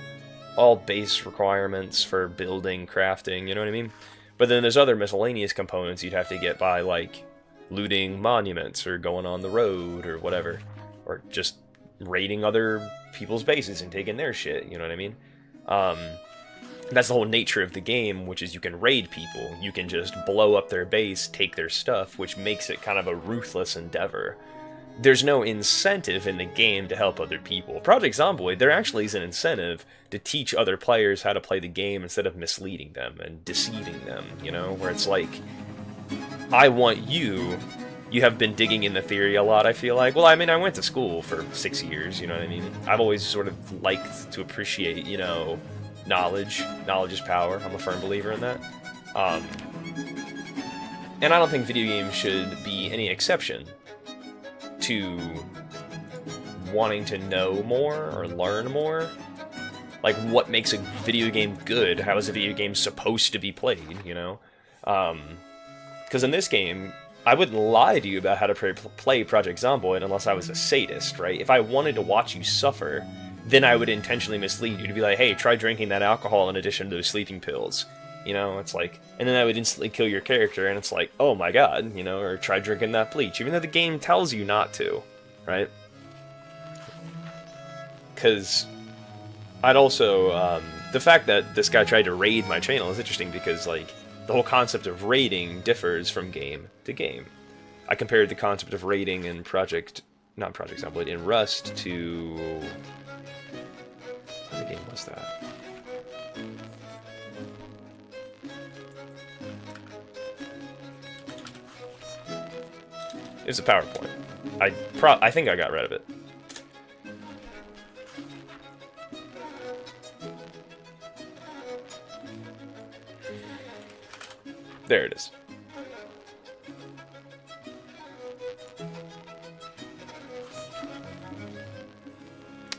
all base requirements for building, crafting, you know what I mean? But then there's other miscellaneous components you'd have to get by, like looting monuments or going on the road or whatever. Or just raiding other people's bases and taking their shit, you know what I mean? That's the whole nature of the game, which is you can raid people. You can just blow up their base, take their stuff, which makes it kind of a ruthless endeavor. There's no incentive in the game to help other people. Project Zomboid, there actually is an incentive to teach other players how to play the game instead of misleading them and deceiving them, you know? Where it's like, I want you... You have been digging in the theory a lot, I feel like. Well, I mean, I went to school for 6 years, you know what I mean? I've always sort of liked to appreciate, you know... knowledge. Knowledge is power. I'm a firm believer in that. And I don't think video games should be any exception to wanting to know more or learn more. Like, what makes a video game good? How is a video game supposed to be played, you know? Because in this game, I wouldn't lie to you about how to play Project Zomboid unless I was a sadist, right? If I wanted to watch you suffer... then I would intentionally mislead you to be like, hey, try drinking that alcohol in addition to those sleeping pills. You know, it's like... And then I would instantly kill your character, and it's like, oh my god, you know, or try drinking that bleach, even though the game tells you not to, right? Because I'd also... the fact that this guy tried to raid my channel is interesting because, like, the whole concept of raiding differs from game to game. I compared the concept of raiding in not Project Zomboid, in Rust to... What game was that? It was a PowerPoint. I think I got rid of it. There it is.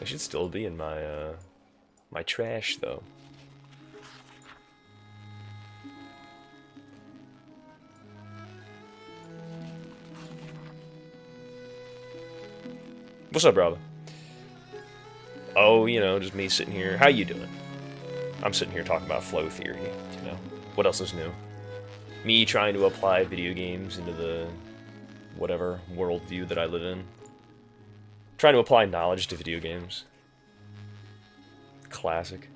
I should still be in my my trash, though. What's up, brother? Oh, you know, just me sitting here. How you doing? I'm sitting here talking about flow theory, you know. What else is new? Me trying to apply video games into the whatever worldview that I live in. Trying to apply knowledge to video games. classic.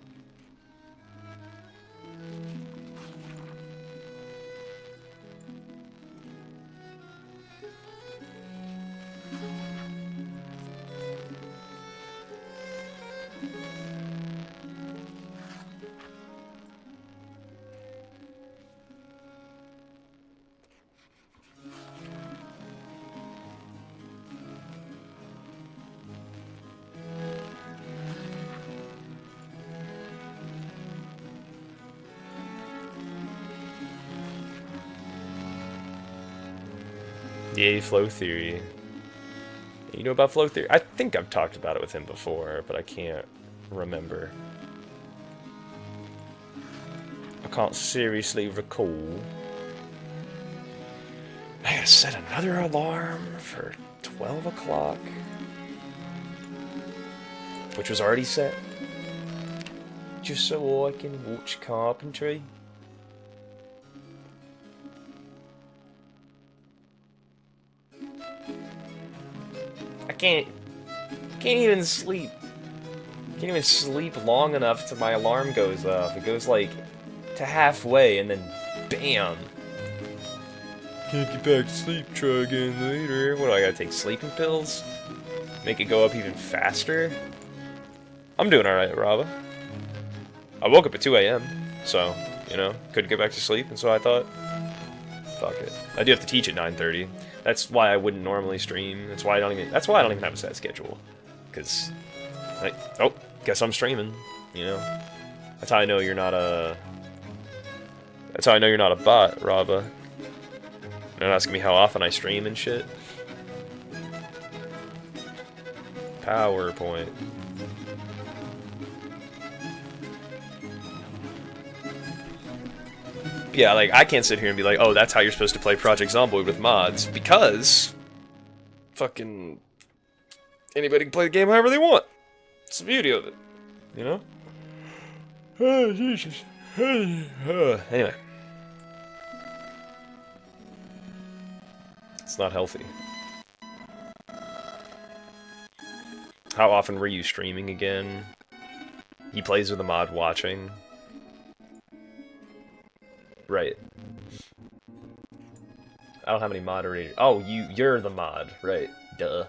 Yay, flow theory. You know about flow theory? I think I've talked about it with him before, but I can't remember. I can't seriously recall. I gotta set another alarm for 12 o'clock. Which was already set. Just so I can watch carpentry. Can't even sleep. Can't even sleep long enough till my alarm goes up. It goes like to halfway and then bam. Can't get back to sleep, try again later. What do I gotta take, sleeping pills? Make it go up even faster? I'm doing alright, Rava. I woke up at 2 AM, so, you know, couldn't get back to sleep, and so I thought, fuck it. I do have to teach at 9:30. That's why I wouldn't normally stream. That's why I don't even have a set schedule. Cause oh, guess I'm streaming, you know. That's how I know you're not a bot, Rava. You're not asking me how often I stream and shit. PowerPoint. Yeah, like, I can't sit here and be like, oh, that's how you're supposed to play Project Zomboid with mods, because fucking anybody can play the game however they want. It's the beauty of it, you know? Oh, Jesus. Anyway. It's not healthy. How often were you streaming again? He plays with a mod watching. Right. I don't have any moderators. Oh, you're the mod, right? Duh.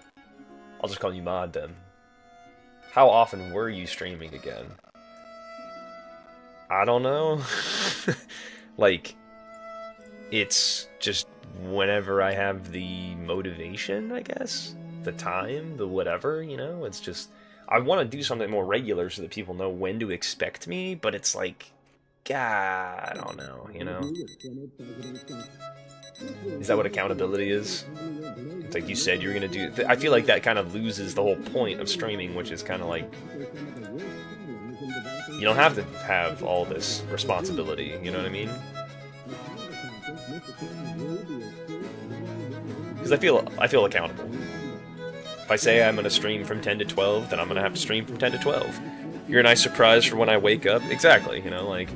I'll just call you mod then. How often were you streaming again? I don't know. Like, it's just whenever I have the motivation, I guess. The time, the whatever, you know? It's just, I want to do something more regular so that people know when to expect me, but it's like, God, I don't know, you know? Is that what accountability is? It's like you said you were gonna do. I feel like that kind of loses the whole point of streaming, which is kind of like, you don't have to have all this responsibility, you know what I mean? Because I feel accountable. If I say I'm gonna stream from 10 to 12, then I'm gonna have to stream from 10 to 12. You're a nice surprise for when I wake up. Exactly, you know, like,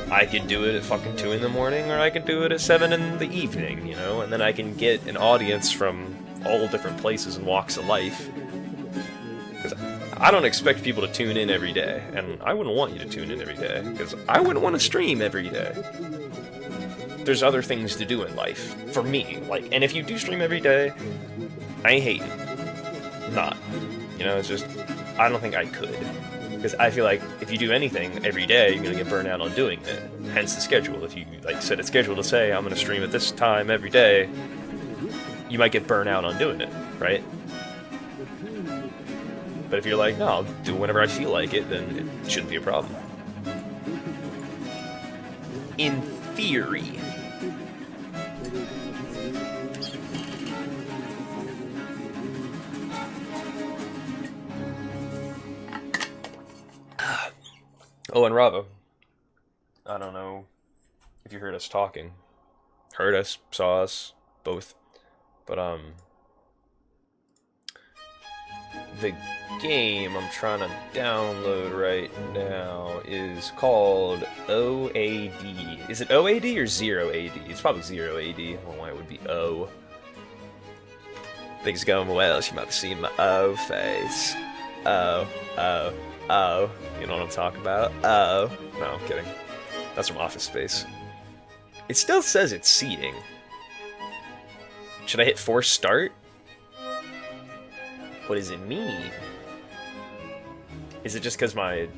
I could do it at fucking 2 in the morning, or I could do it at 7 in the evening, you know, and then I can get an audience from all different places and walks of life. Because I don't expect people to tune in every day, and I wouldn't want you to tune in every day, because I wouldn't want to stream every day. There's other things to do in life, for me, like, and if you do stream every day, I ain't hating. Not. You know, it's just, I don't think I could. Because I feel like if you do anything every day, you're going to get burnt out on doing it. Hence the schedule. If you, like, set a schedule to say, I'm going to stream at this time every day, you might get burnt out on doing it, right? But if you're like, no, I'll do it whenever I feel like it, then it shouldn't be a problem. In theory. Oh, and Ravo. I don't know if you heard us talking. Heard us, saw us, both. But, the game I'm trying to download right now is called OAD. Is it OAD or 0AD? It's probably 0AD. I don't know why it would be O. Things going well. She might be seeing my O face. Oh. Oh, you know what I'm talking about? Oh. No, I'm kidding. That's from Office Space. It still says it's seeding. Should I hit force start? What does it mean? Is it just because my...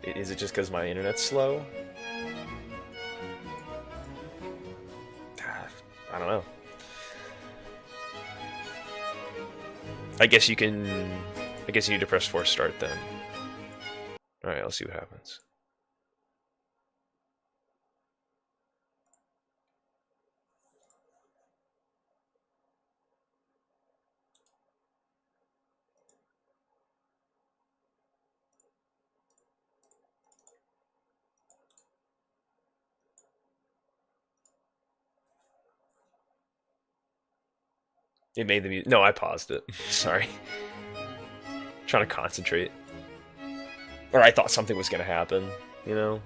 Is it just because my internet's slow? I don't know. I guess you can... I guess you need to press force start then. Alright, let's see what happens. It made the music. No, I paused it. Sorry. Trying to concentrate. Or I thought something was going to happen, you know?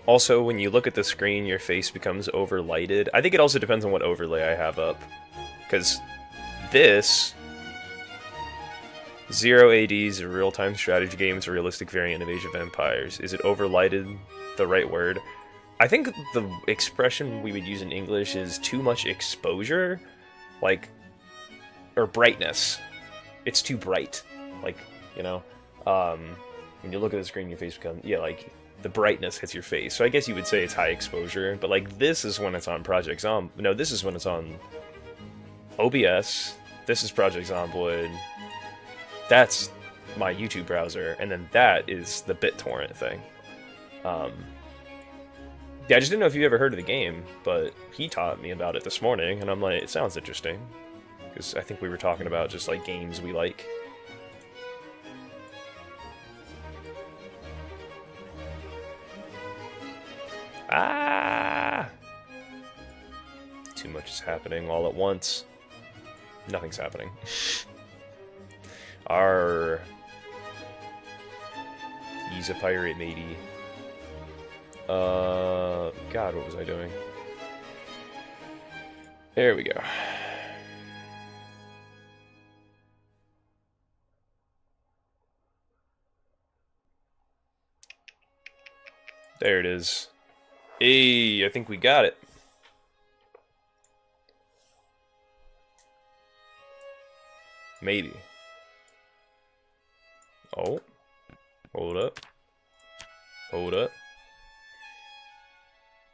Also, when you look at the screen, your face becomes overlighted. I think it also depends on what overlay I have up. Because this... Zero AD's a real-time strategy game. It's a realistic variant of Age of Empires. Is it overlighted the right word? I think the expression we would use in English is too much exposure. Like... Or brightness. It's too bright. Like, you know? When you look at the screen, your face becomes... Yeah, like... The brightness hits your face. So I guess you would say it's high exposure, but like this is when it's on Project Zomb. No, this is when it's on OBS. This is Project Zomboid. That's my YouTube browser, and then that is the BitTorrent thing. Yeah, I just didn't know if you ever heard of the game, but he taught me about it this morning, and I'm like, it sounds interesting. Because I think we were talking about just like games we like. Ah! Too much is happening all at once. Nothing's happening. He's a pirate, matey. God, what was I doing? There we go. There it is. Hey, I think we got it. Maybe. Oh. Hold up. Hold up.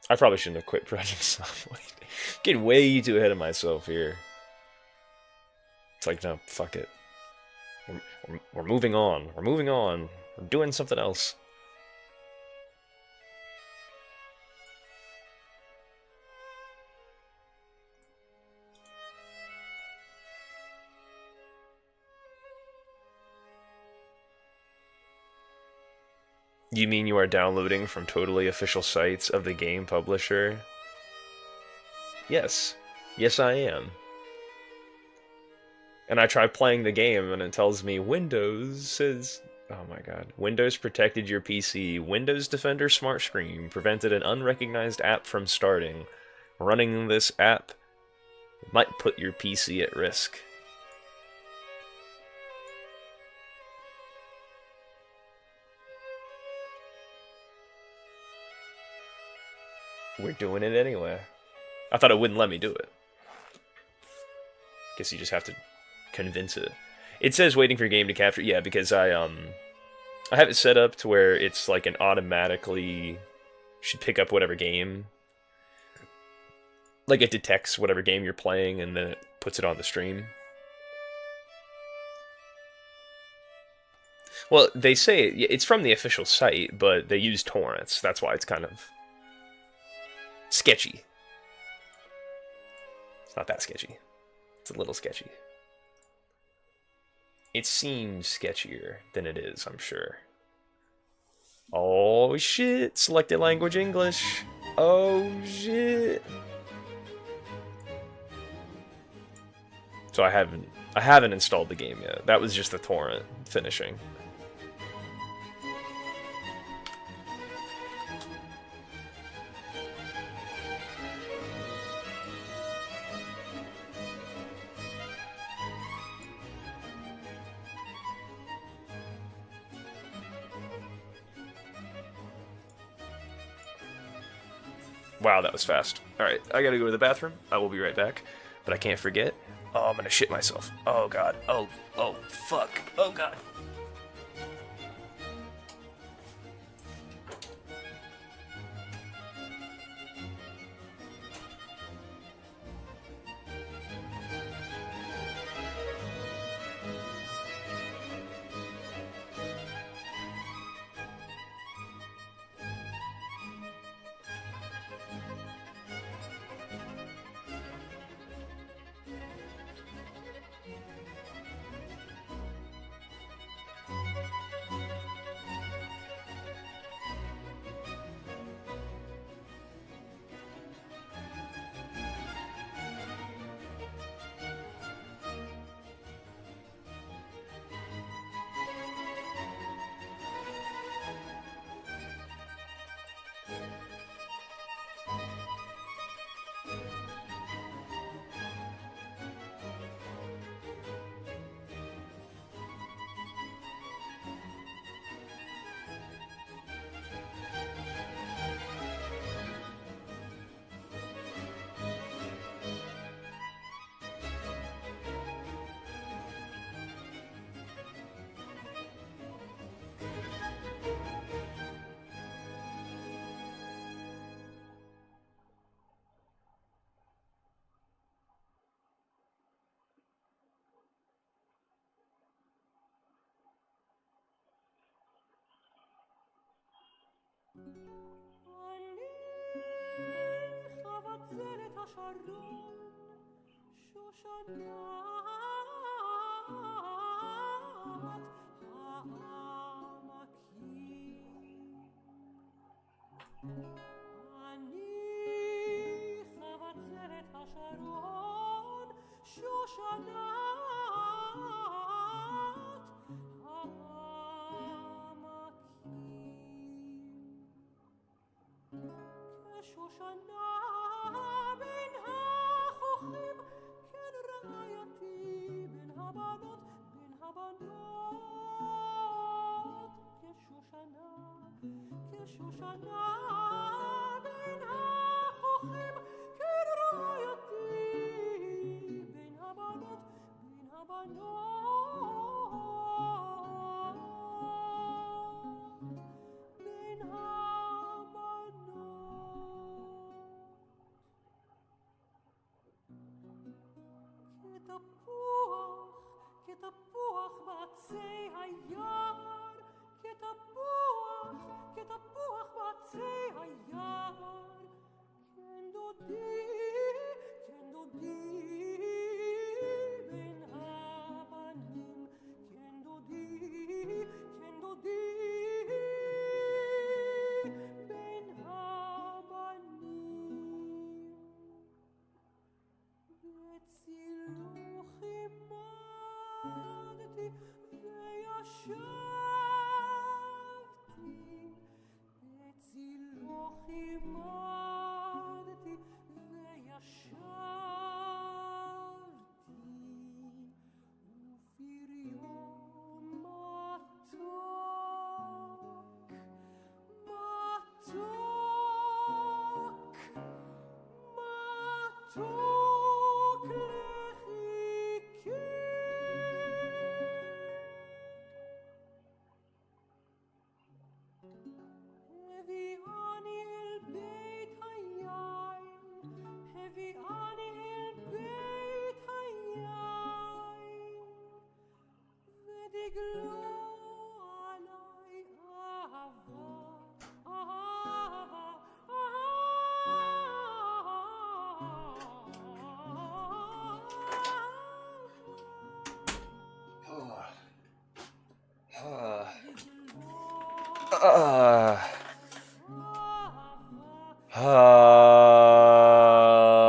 I probably shouldn't have quit Project Zomboid. Getting way too ahead of myself here. It's like, no, fuck it. We're moving on. We're moving on. We're doing something else. You mean you are downloading from totally official sites of the game publisher? Yes. Yes, I am. And I try playing the game and it tells me Windows says... Oh my god. Windows protected your PC. Windows Defender Smart Screen prevented an unrecognized app from starting. Running this app might put your PC at risk. We're doing it anyway. I thought it wouldn't let me do it. Guess you just have to convince it. It says waiting for game to capture. Yeah, because I have it set up to where it's like an automatically should pick up whatever game. Like it detects whatever game you're playing and then it puts it on the stream. Well, they say it's from the official site, but they use torrents. That's why it's kind of sketchy. It's not that sketchy. It's a little sketchy. It seems sketchier than it is, I'm sure. Oh shit! Selected language English. Oh shit! So I haven't installed the game yet. That was just the torrent finishing. Wow, that was fast. Alright, I gotta go to the bathroom. I will be right back. But I can't forget. Oh, I'm gonna shit myself. Oh, God. Oh, fuck. Oh, God.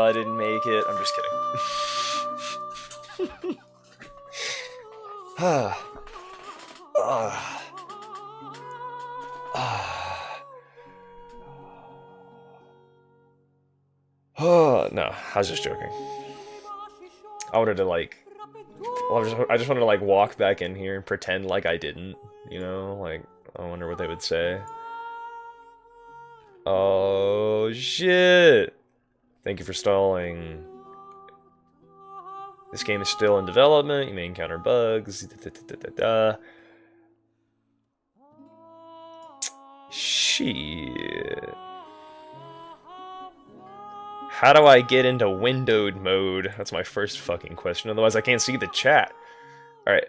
I didn't make it. I'm just kidding. Oh, no, I was just joking. I wanted to, like... Well, I just wanted to, like, walk back in here and pretend like I didn't, you know? Like, I wonder what they would say. Oh, shit! Thank you for stalling. This game is still in development. You may encounter bugs. Shit. How do I get into windowed mode? That's my first fucking question. Otherwise, I can't see the chat. Alright.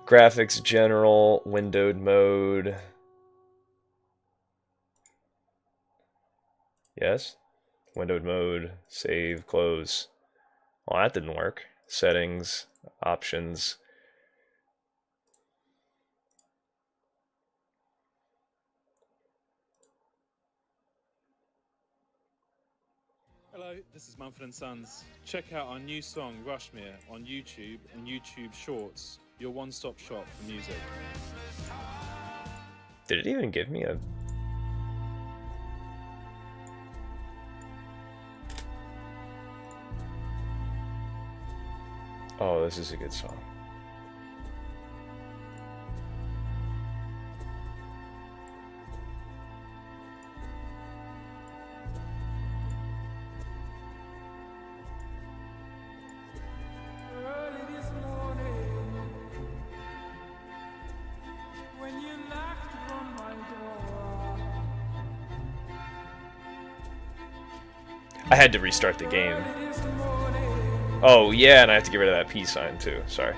Graphics, general, windowed mode. Yes? Windowed mode. Save, close. Well, that didn't work. Settings, options. Hello, this is Mumford & Sons. Check out our new song, Rushmere, on YouTube and YouTube Shorts, your one-stop shop for music. Did it even give me a... Oh, this is a good song. I had to restart the game. Oh, yeah, and I have to get rid of that peace sign, too. Sorry.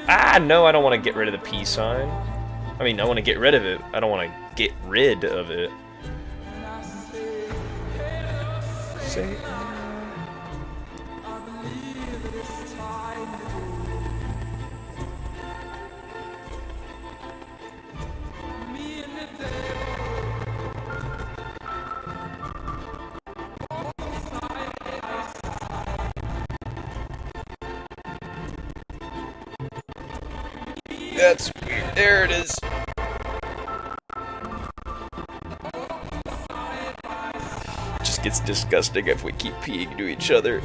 Ah, no, I don't want to get rid of the peace sign. I mean, I want to get rid of it. I don't want to get rid of it. Say... That's weird. There it is. Just gets disgusting if we keep peeing to each other.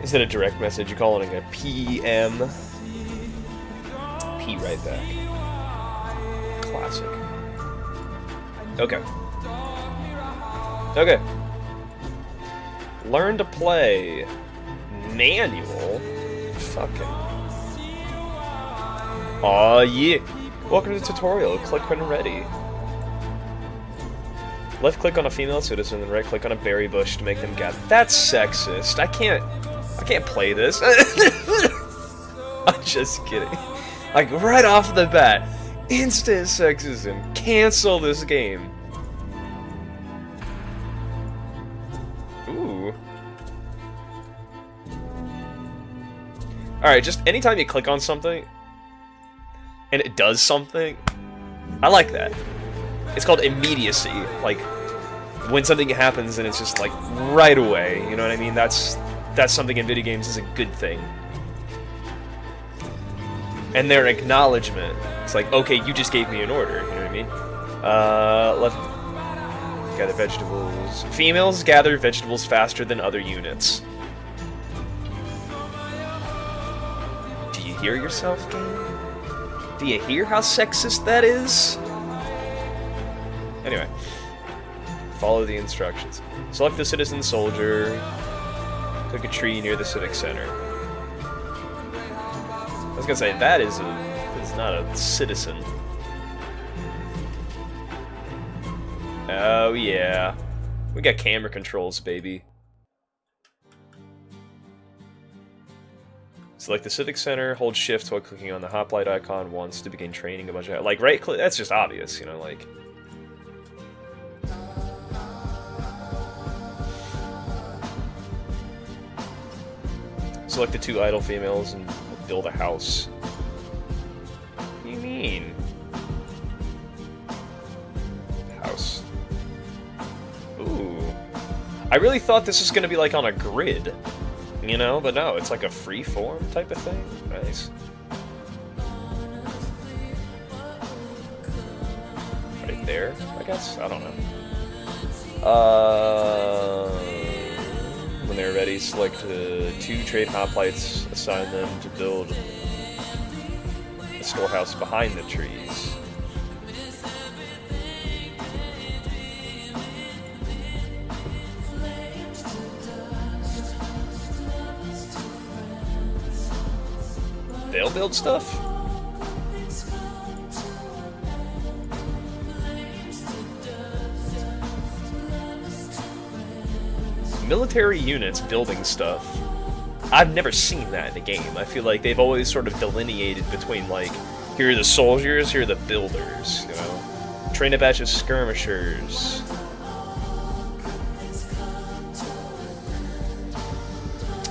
Is it a direct message? You calling it a PM? P right back. Classic. Okay. Okay. Learn to play. Manual? Fucking. Aw, yeah. Welcome to the tutorial. Click when ready. Left click on a female citizen and right click on a berry bush to make them gather. That's sexist. I can't play this. I'm just kidding. Like, right off the bat. Instant sexism. Cancel this game. Ooh. Alright, just anytime you click on something and it does something, I like that. It's called immediacy. Like, when something happens and it's just like right away, you know what I mean? That's something in video games is a good thing. And their acknowledgement. It's like, okay, you just gave me an order, you know what I mean? Left gather vegetables. Females gather vegetables faster than other units. Do you hear yourself, game? Do you hear how sexist that is? Anyway. Follow the instructions. Select the citizen soldier. Click a tree near the civic center. I was gonna say, that is not a citizen. Oh yeah. We got camera controls, baby. Select the civic center, hold shift while clicking on the hoplite icon once to begin training a bunch of... Like, right click, that's just obvious, you know, like... Select the 2 idle females and build a house. What do you mean? I really thought this was gonna be like on a grid, you know, but no, it's like a free form type of thing. Nice. Right there, I guess? I don't know. When they're ready, select 2 trade hoplites, assign them to build the storehouse behind the trees. They'll build stuff? Military units building stuff. I've never seen that in a game. I feel like they've always sort of delineated between, like, here are the soldiers, here are the builders, you know? Train a batch of skirmishers.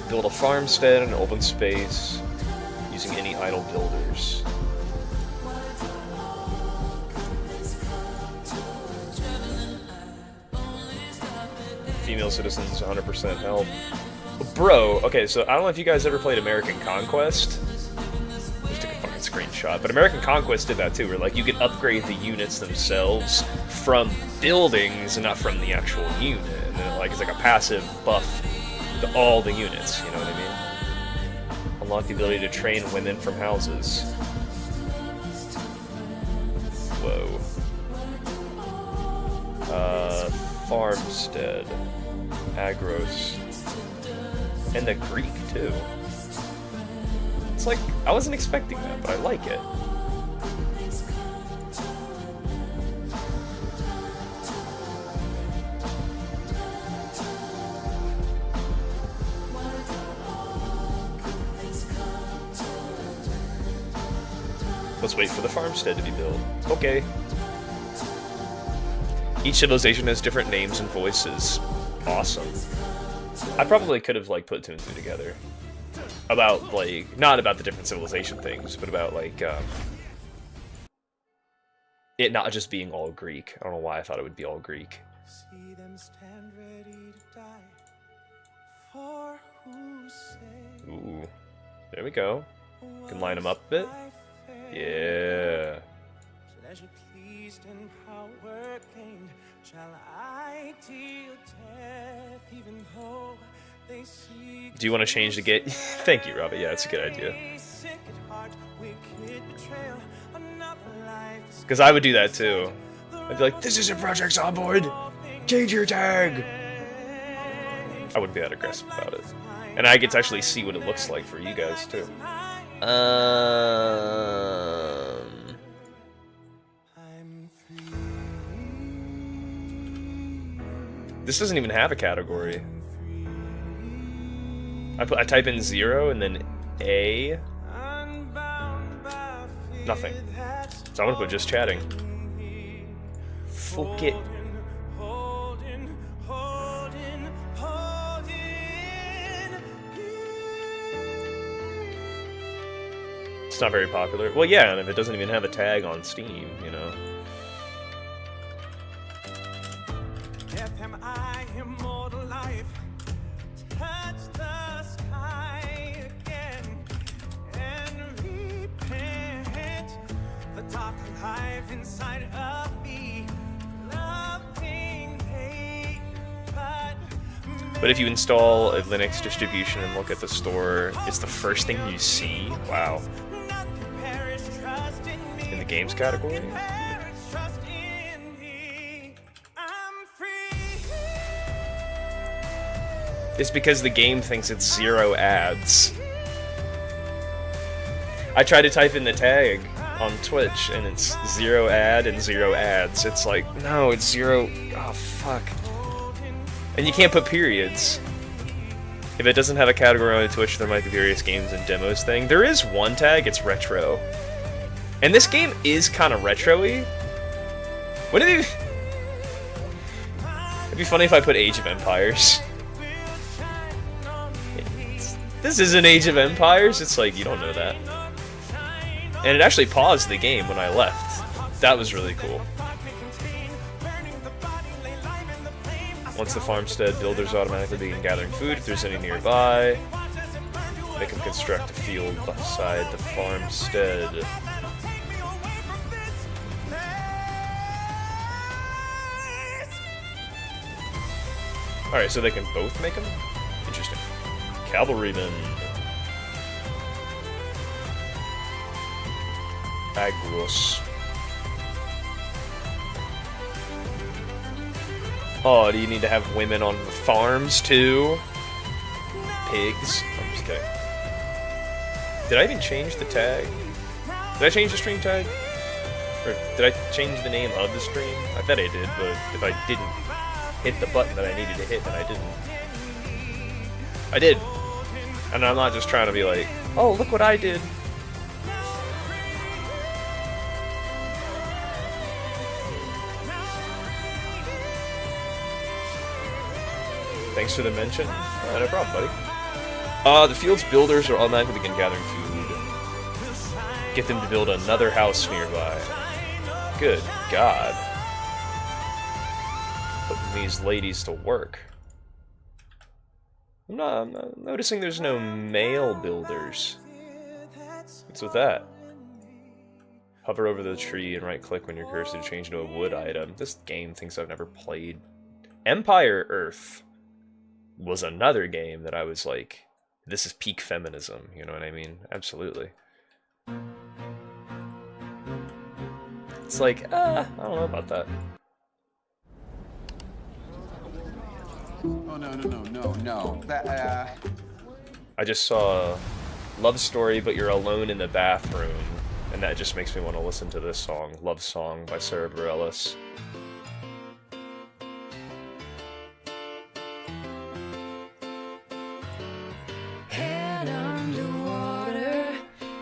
Build a farmstead in an open space using any idle builders. Female citizens, 100% help. Bro, okay, so I don't know if you guys ever played American Conquest. Just took a fucking screenshot. But American Conquest did that too, where like you could upgrade the units themselves from buildings and not from the actual unit. And then like it's like a passive buff to all the units, you know what I mean? Unlock the ability to train women from houses. Whoa. Farmstead. Agros. And the Greek, too. It's like, I wasn't expecting that, but I like it. Let's wait for the farmstead to be built. Okay. Each civilization has different names and voices. Awesome. I probably could have, like, put 2 and 2 together. About, like, not about the different civilization things, but about, like, it not just being all Greek. I don't know why I thought it would be all Greek. See them stand ready to die for whose sake. Ooh. There we go. Can line them up a bit. Yeah. Pleasure pleased and power gained. Shall I deal death even though they seek? Do you want to change the gate? Thank you, Robert. Yeah, that's a good idea. Because I would do that too. I'd be like, this isn't Project Onboard! Change your tag! I wouldn't be that aggressive about it. And I get to actually see what it looks like for you guys too. This doesn't even have a category. I type in 0 and then A. Nothing. So I'm gonna put just chatting. Fuck it. It's not very popular. Well, yeah, and if it doesn't even have a tag on Steam, you know. But if you install a Linux distribution and look at the store, it's the first thing you see. Wow. In the games category? It's because the game thinks it's 0 ads. I tried to type in the tag on Twitch and it's 0 ad and 0 ads. It's like, no, it's 0. Oh, fuck. And you can't put periods. If it doesn't have a category on Twitch, there might be various games and demos thing. There is one tag, it's retro. And this game is kind of retro-y. Wouldn't it be... It'd be funny if I put Age of Empires. This isn't Age of Empires? It's like, you don't know that. And it actually paused the game when I left. That was really cool. Once the farmstead, builders automatically begin gathering food if there's any nearby. They can construct a field beside the farmstead. Alright, so they can both make them? Interesting. Cavalrymen. Agros. Oh, do you need to have women on the farms too? Pigs? I'm just kidding. Did I even change the tag? Did I change the stream tag? Or did I change the name of the stream? I bet I did, but if I didn't hit the button that I needed to hit, then I didn't. I did. And I'm not just trying to be like, oh, look what I did. Thanks for the mention. No problem, buddy. The field's builders are automatically begin gathering food. Get them to build another house nearby. Good God. Putting these ladies to work. I'm not noticing there's no male builders. What's with that? Hover over the tree and right-click when your cursor to change into a wood item. This game thinks I've never played. Empire Earth was another game that I was like, this is peak feminism, you know what I mean? Absolutely. It's like, I don't know about that. Oh, no. That, I just saw Love Story, but you're alone in the bathroom, and that just makes me want to listen to this song, Love Song by Sarah Bareilles. Head underwater,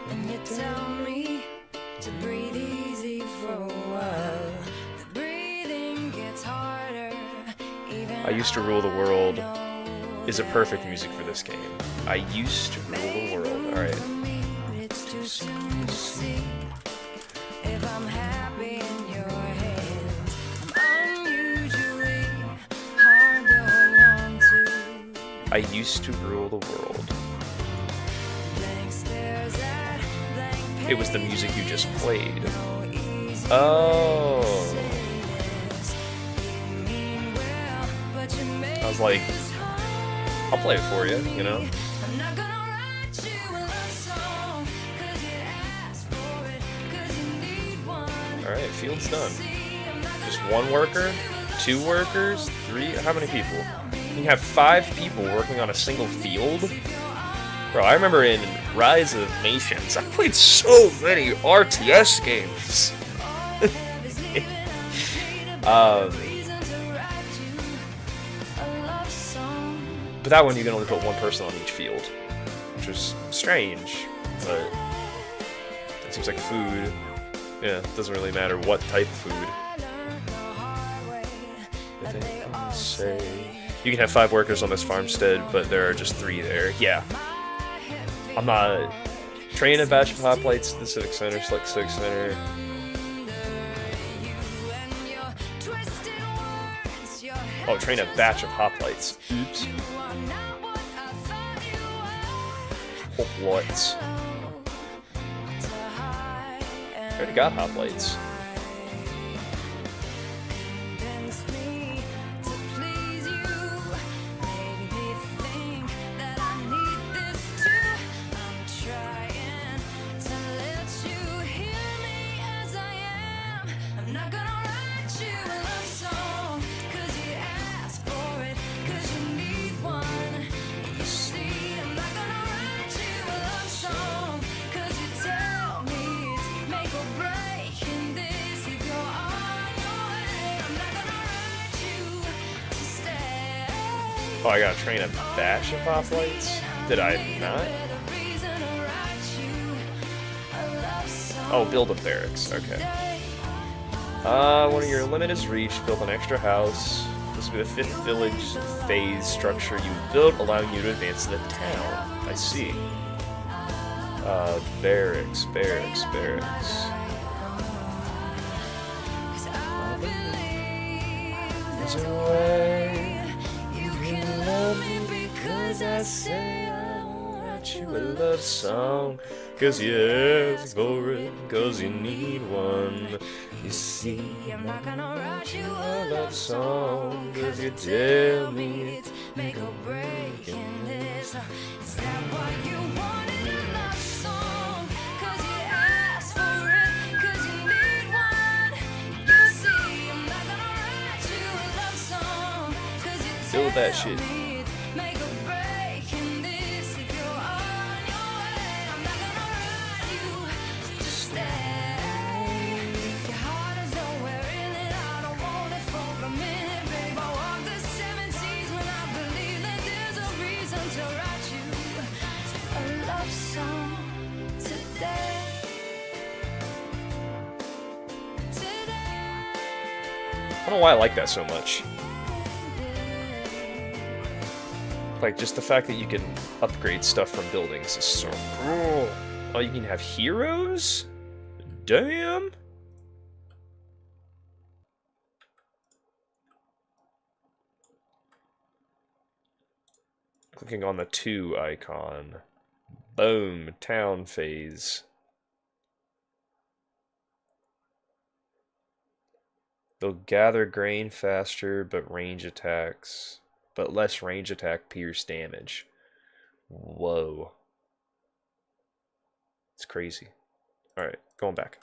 and you tell me to breathe easy for a while. The breathing gets harder. I Used to Rule the World is a perfect music for this game. I used to rule the world. Alright. It's too soon to see if I'm happy in your hands. I'm unusually hard to hold on to. I used to rule the world. Blank stares at blank It was the music you just played. Oh. I was like, I'll play it for you, you know? Alright, field's done. Just one worker? 2 workers? 3? How many people? You can have 5 people working on a single field? Bro, I remember in Rise of Nations, I played so many RTS games. But that one you can only put one person on each field, which was strange, but it seems like food. Yeah, it doesn't really matter what type of food. You can have 5 workers on this farmstead, but there are just 3 there. Yeah. I'm not... Train a batch of hot plates to the Civic Center, select Civic Center. Oh, train a batch of hot plates. Oops. Hot lights. I already got hot plates. Oh, I gotta train a batch of hot plates? Did I not? Oh, build a barracks. Okay. When your limit is reached, build an extra house. This will be the 5th village phase structure you built, allowing you to advance to the town. I see. Barracks. There's a way. I say I won't write you a love song, 'cause you ask for it, 'cause you need one. You see, I'm not gonna write you a love song, 'cause you tell me it's make or break in this. Is that why you wanted a love song? 'Cause you asked for it, 'cause you need one. You see, I'm not gonna write you a love song, 'cause you Feel that tell shit. me it's make or break in this. If you're on your way, I'm not gonna write you, just stay. If your heart is nowhere in it, I don't want it for a minute, babe. I walk the 7 seas when I believe that there's a reason to write you a love song today. I don't know why I like that so much. Like, just the fact that you can upgrade stuff from buildings is so cool. Oh, you can have heroes? Damn! Clicking on the 2 icon. Boom, town phase. They'll gather grain faster, but less range attack pierce damage. Whoa. It's crazy. Alright, going back.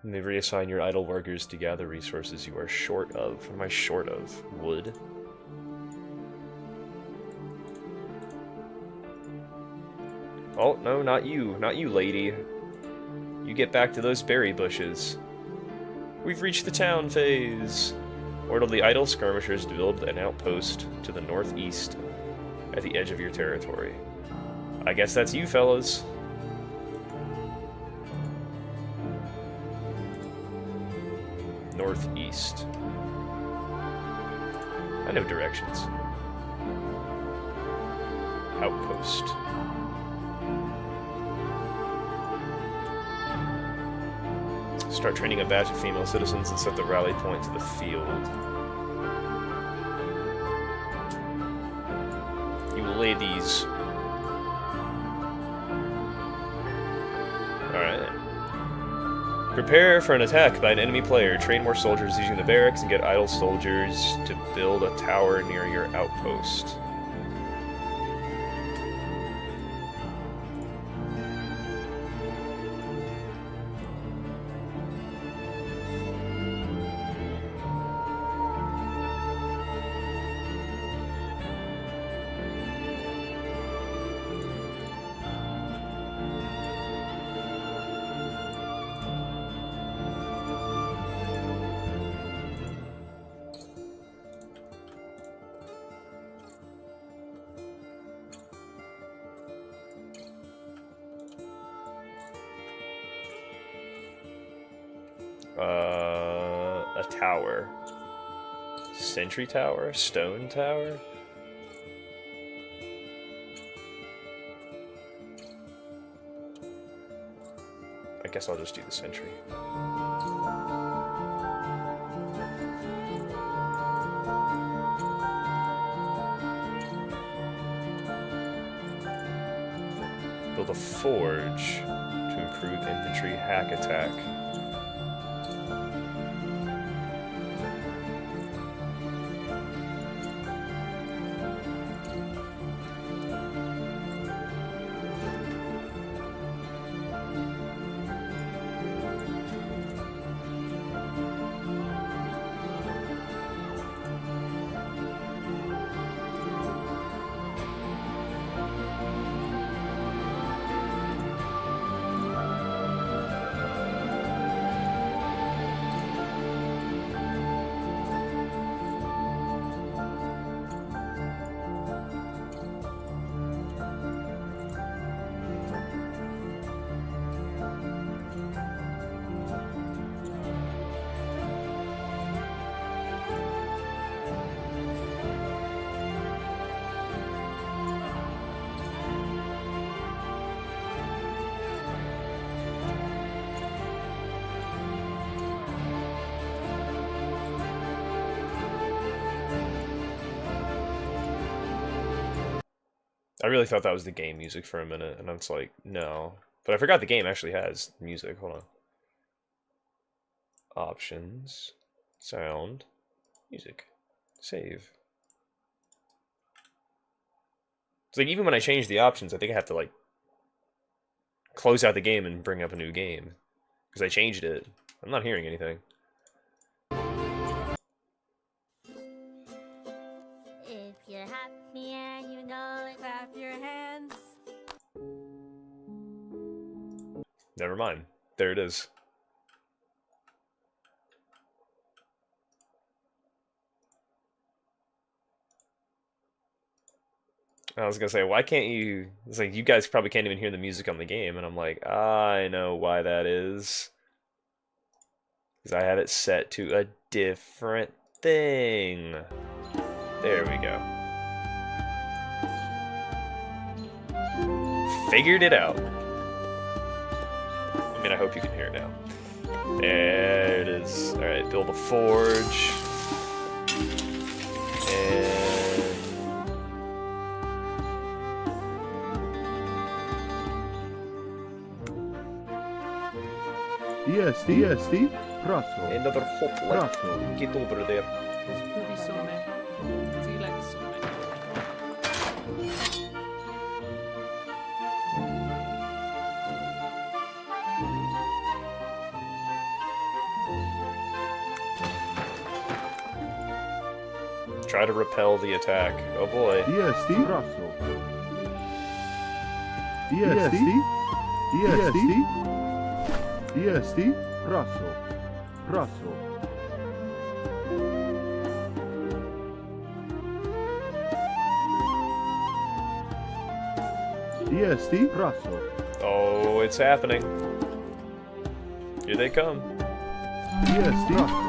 And they reassign your idle workers to gather resources you are short of. What am I short of? Wood? Oh, no, not you. Not you, lady. You get back to those berry bushes. We've reached the town phase. Order the idle skirmishers to build an outpost to the northeast at the edge of your territory. I guess that's you, fellas. Northeast. I know directions. Outpost. Start training a batch of female citizens and set the rally point to the field. You ladies. Alright. Prepare for an attack by an enemy player. Train more soldiers using the barracks and get idle soldiers to build a tower near your outpost. A tower. Sentry tower? Stone tower? I guess I'll just do the sentry. Build a forge to improve infantry hack attack. I really thought that was the game music for a minute, and I was like, no. But I forgot the game actually has music. Hold on. Options, sound, music, save. It's like even when I change the options, I think I have to like close out the game and bring up a new game because I changed it. I'm not hearing anything. If you're happy and you know it, clap your hands. Never mind. There it is. I was gonna say, why can't you? It's like you guys probably can't even hear the music on the game, and I'm like, I know why that is. Because I have it set to a different thing. There we go. Figured it out. I mean, I hope you can hear it now. There it is. Alright, build a forge. And... EST, Russell. Another hop light. Get over there. Try to repel the attack. Oh boy. EST, Russell. EST, Russell. EST, Russell. Oh, it's happening. Here they come. EST, Russell.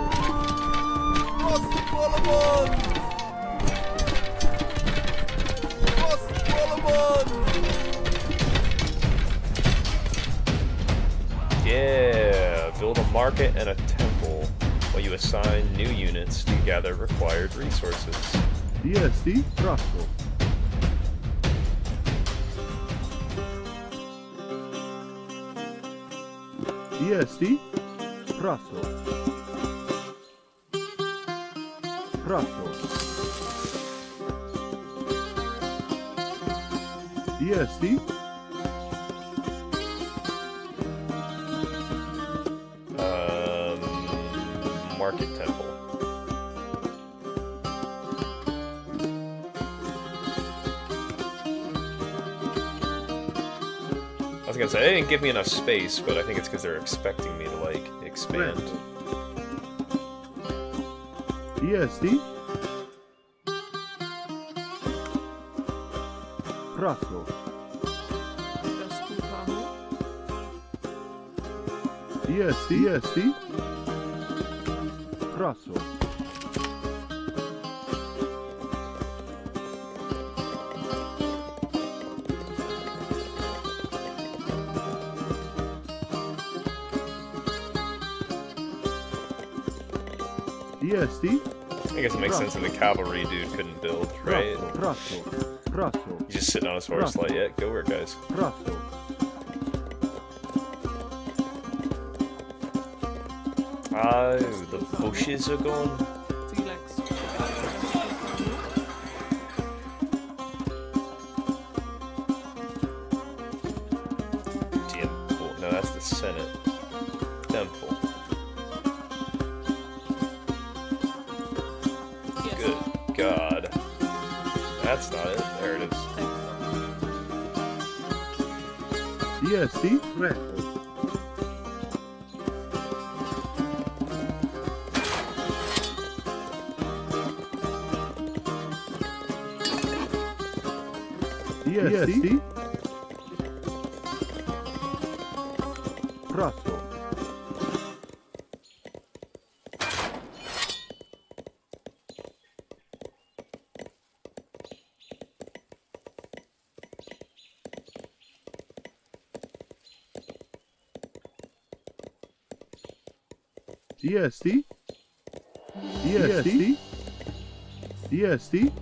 Yeah, build a market and a temple while you assign new units to gather required resources. EST, Russell. EST, Russell. EST. Market temple. I was gonna say, they didn't give me enough space, but I think it's because they're expecting me to, like, expand. EST. Russell. EST. Russell. EST. I guess it makes sense that the cavalry dude couldn't build, right? Russell. He's just sitting on his horse like, yeah, go work, guys. Russell. Ah, the bushes are gone. Temple. No, that's the Senate. Temple. Good God. That's not it. There it is. EST, Russell. EST. Russell. EST.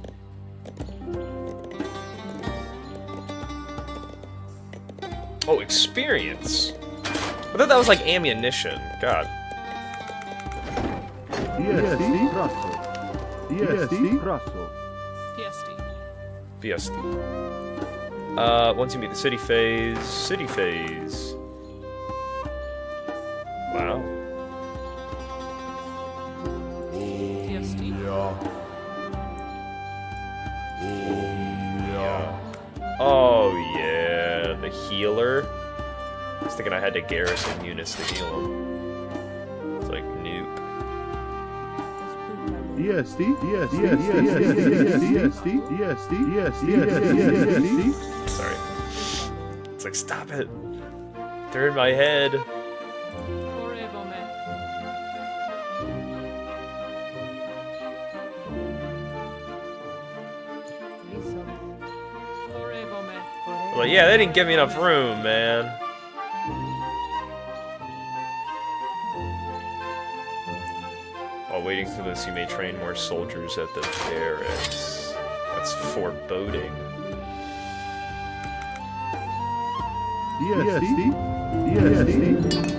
Oh, experience. I thought that was like ammunition. God. DST, Russell. DST, Russell. VST. Once you meet the city phase. City phase. Wow. Oh yeah, the healer. I was thinking I had to garrison units to heal him. It's like nope. DST, DST, DST, DST. Sorry. It's like, stop it. They're in my head. Well, yeah, they didn't give me enough room, man. While waiting for this, you may train more soldiers at the barracks. That's foreboding. DST, DST.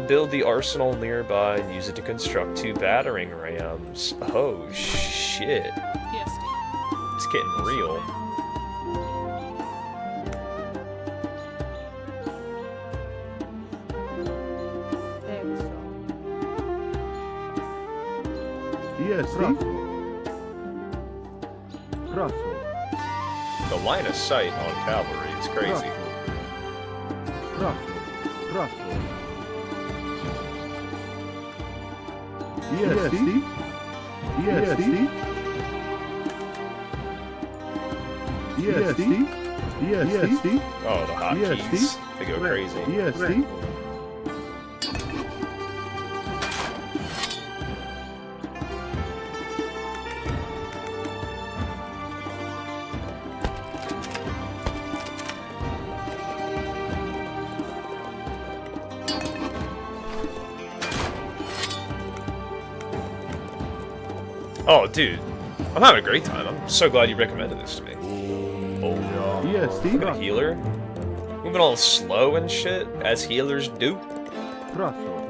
Build the arsenal nearby and use it to construct 2 battering rams. Oh, shit. It's getting real. DST. Russell. The line of sight on cavalry is crazy. Russell. Russell. DST. DST. DST. DST. Oh, the hotkeys. They go crazy. DST. Oh, dude. I'm having a great time. I'm so glad you recommended this to me. Oh, DST. look at a healer. Moving all slow and shit, as healers do. Russell.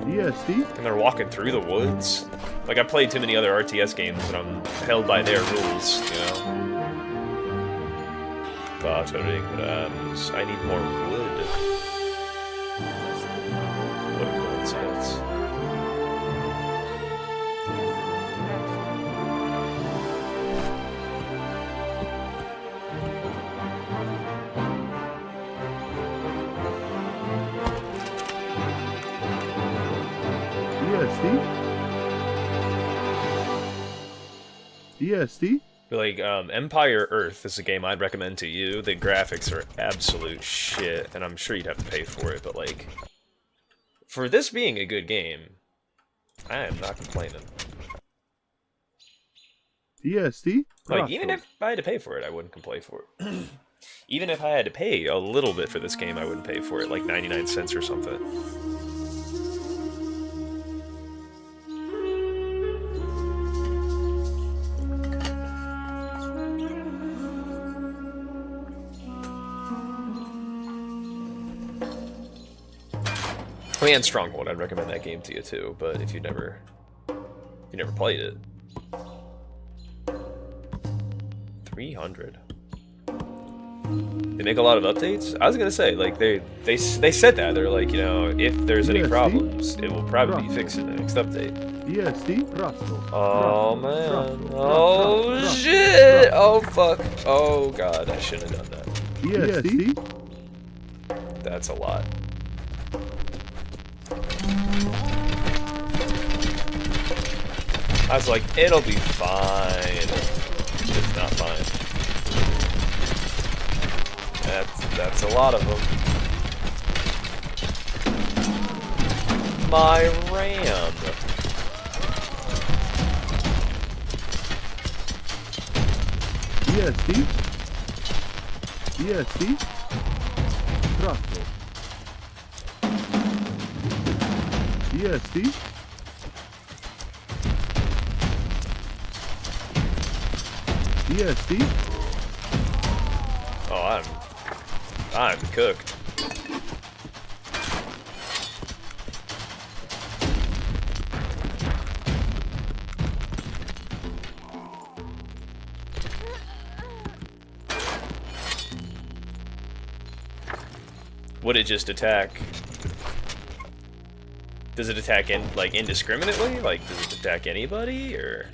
DST. And they're walking through the woods. Like, I played too many other RTS games and I'm held by their rules, you know? Battering rams. I need more wood. What a coincidence. DST. Like, Empire Earth is a game I'd recommend to you. The graphics are absolute shit, and I'm sure you'd have to pay for it, but like, for this being a good game, I am not complaining. DST. Like, even if I had to pay for it, I wouldn't complain for it. Even if I had to pay a little bit for this game, I wouldn't pay for it, like 99 cents or something. Oh, and Stronghold, I'd recommend that game to you too, but if you never played it. 300. They make a lot of updates? I was gonna say, like, they said that. They're like, you know, if there's any problems, it will probably be fixed in the next update. DST. Russell. Oh, man. Oh, shit! Oh, fuck. Oh, God, I shouldn't have done that. DST. That's a lot. I was like, it'll be fine. It's not fine. That's a lot of them. My ram. DST. DST. Russell. DST. DST. Oh, I'm cooked. Would it just attack? Does it attack like indiscriminately? Like, does it attack anybody, or?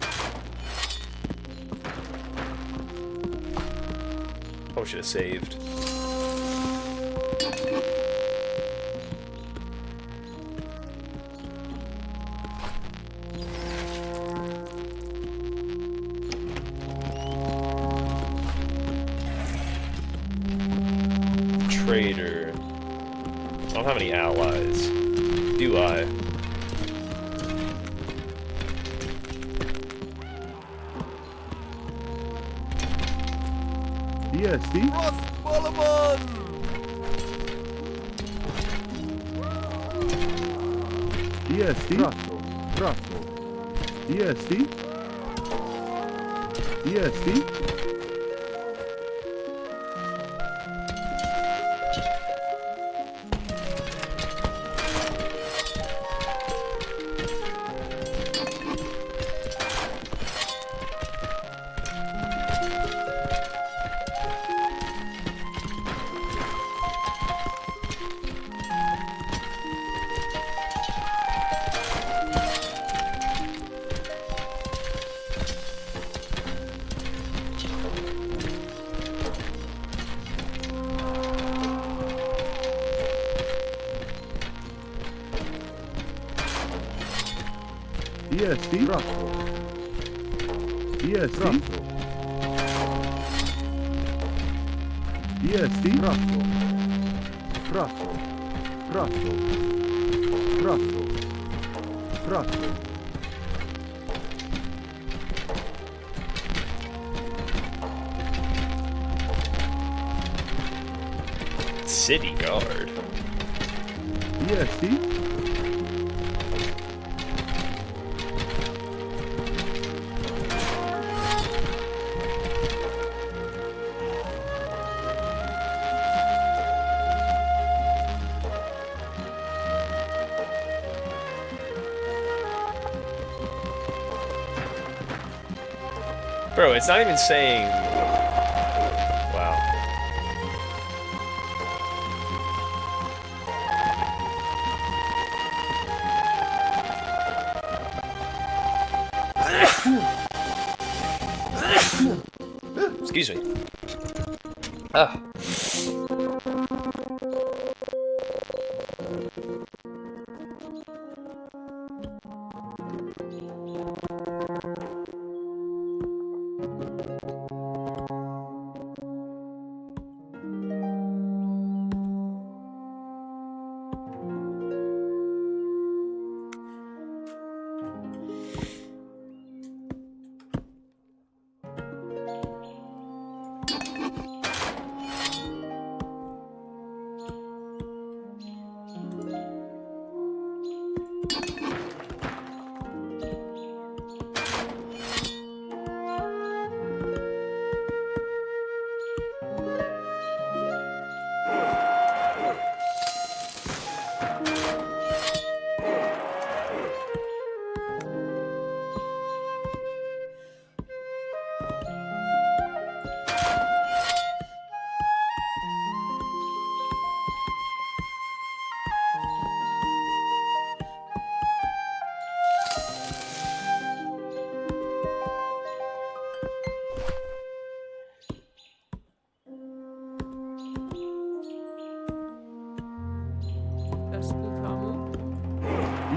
Oh, should have saved. Trader. I don't have any allies. Do I? DST. DST. Russell. DST. DST. DST. Russell. DST. DST. Russell. Russell. Russell. Russell. Russell. City Guard. DST. Bro, it's not even saying... Wow. Excuse me. Ah.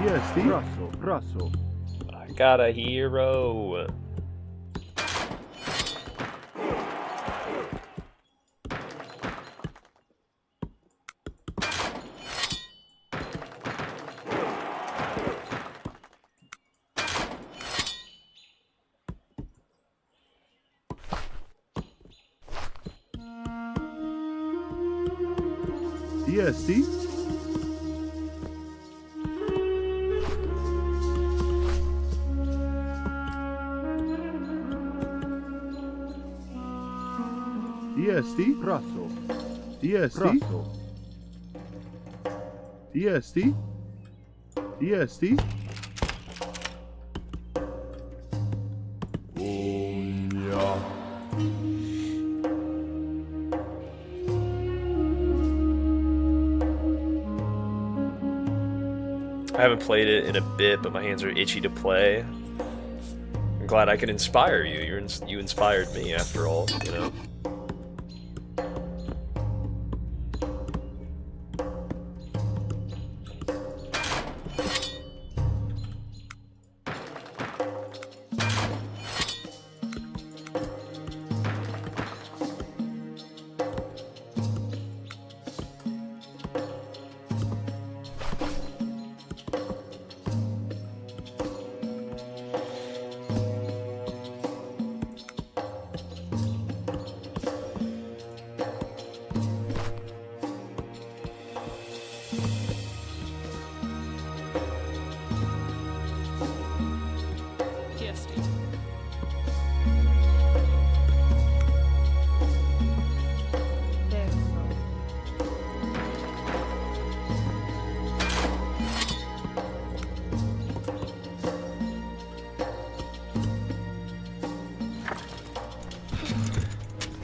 DST. Russell. Russell. I got a hero. DST. EST, Prasso. EST, Prasso. EST, EST. I haven't played it in a bit, but my hands are itchy to play. I'm glad I could inspire you. You inspired me, after all, you know?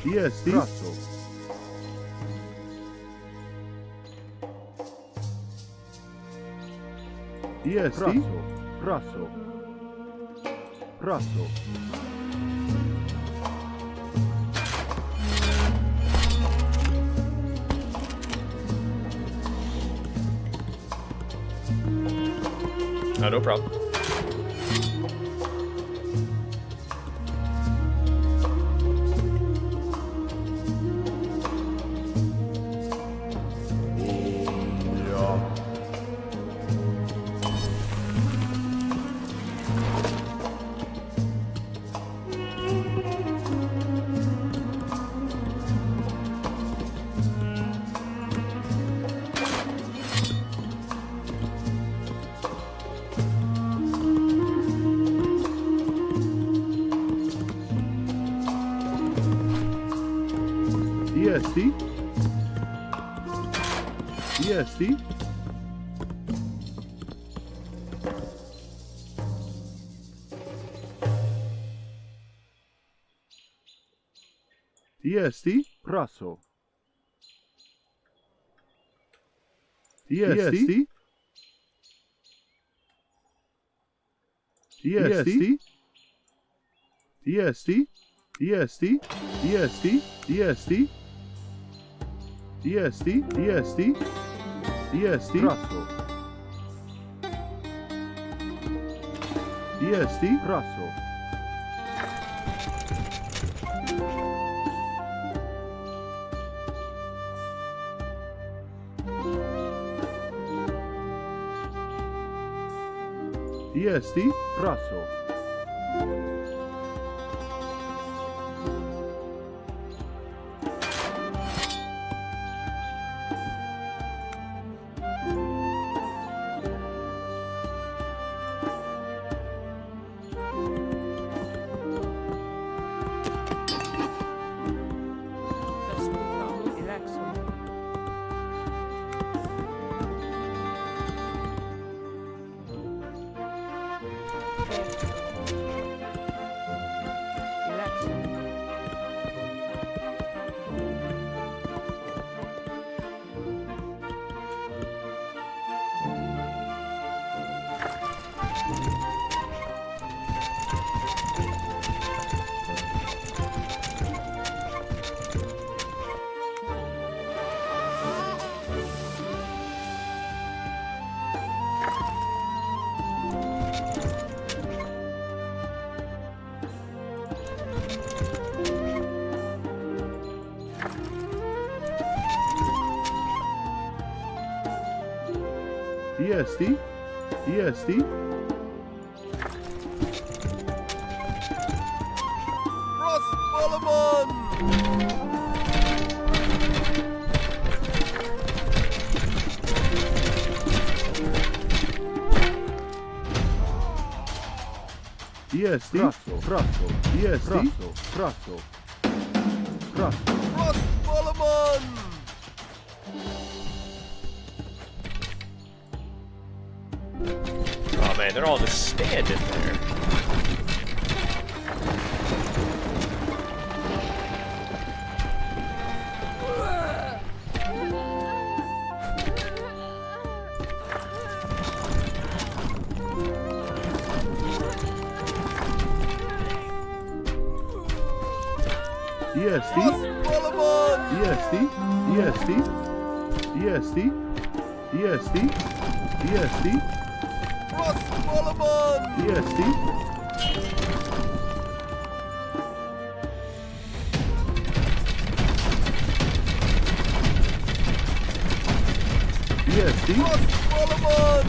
EST, Prasso. EST, Prasso. Prasso. No problem. EST, EST, EST, Prasso. EST, EST, EST, EST, EST, EST, EST, EST, EST, Prasso. EST, Prasso. EST, Prasso. EST, EST. Ross Solomon! EST, Prasso, Prasso, EST, Prasso, Prasso, Ross Bollerman! Oh man, they're all just standing there. EST, Bollerman! EST, EST, EST, EST, EST, Ross Bollerman! EST, EST, Ross Bollerman!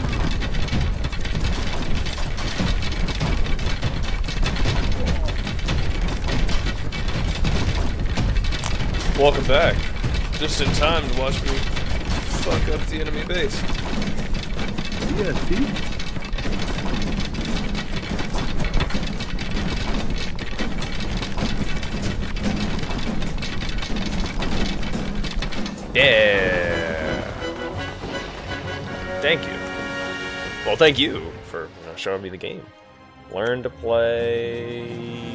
Welcome back. Just in time to watch me fuck up the enemy base. EST, Yeah. Thank you. Well, thank you for showing me the game. Learn to play.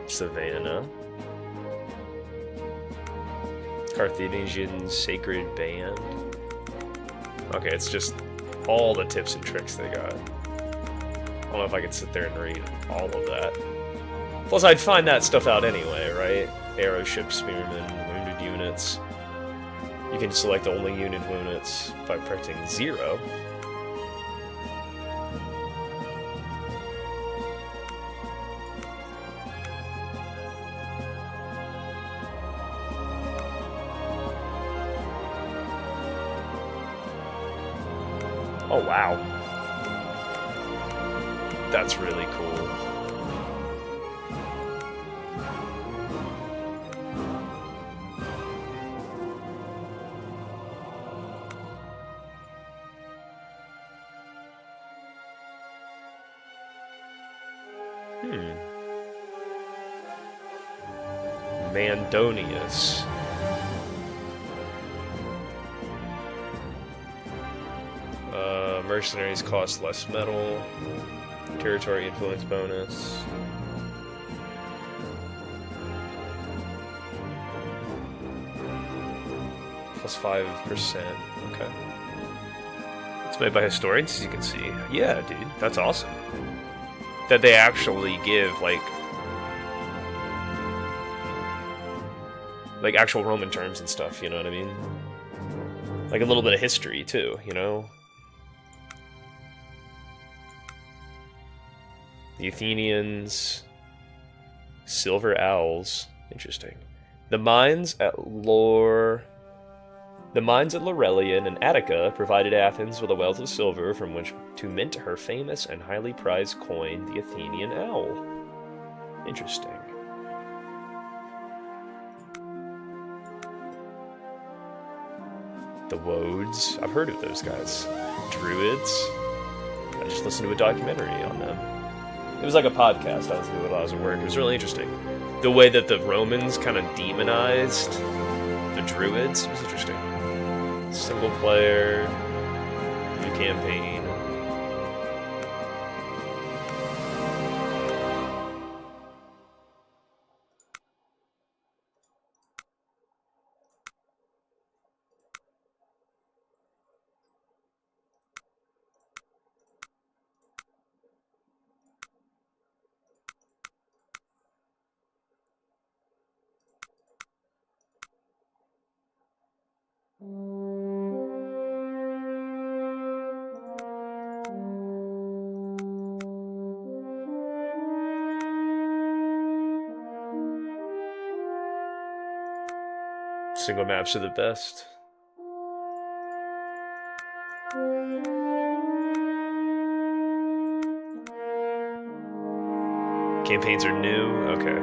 Savannah. Carthaginian Sacred Band. Okay, it's just all the tips and tricks they got. I don't know if I could sit there and read all of that. Plus, I'd find that stuff out anyway, right? Aeroship, spearmen, wounded units. You can select only unit units by pressing 0. Oh wow. That's really cool. Mandonius. Mercenaries cost less metal. Territory influence bonus. Plus 5%. Okay. It's made by historians, as you can see. Yeah, dude, that's awesome. That they actually give, like actual Roman terms and stuff, you know what I mean? Like a little bit of history, too, you know? The Athenians, Silver Owls, interesting. The mines at Laurelian and Attica provided Athens with a wealth of silver from which to mint her famous and highly prized coin, the Athenian owl. Interesting. The Woads, I've heard of those guys. Druids, I just listened to a documentary on them. It was like a podcast I was doing while I was at work. It was really interesting. The way that the Romans kind of demonized the Druids was interesting. Single player, new campaign. Single maps are the best. Campaigns are new? Okay.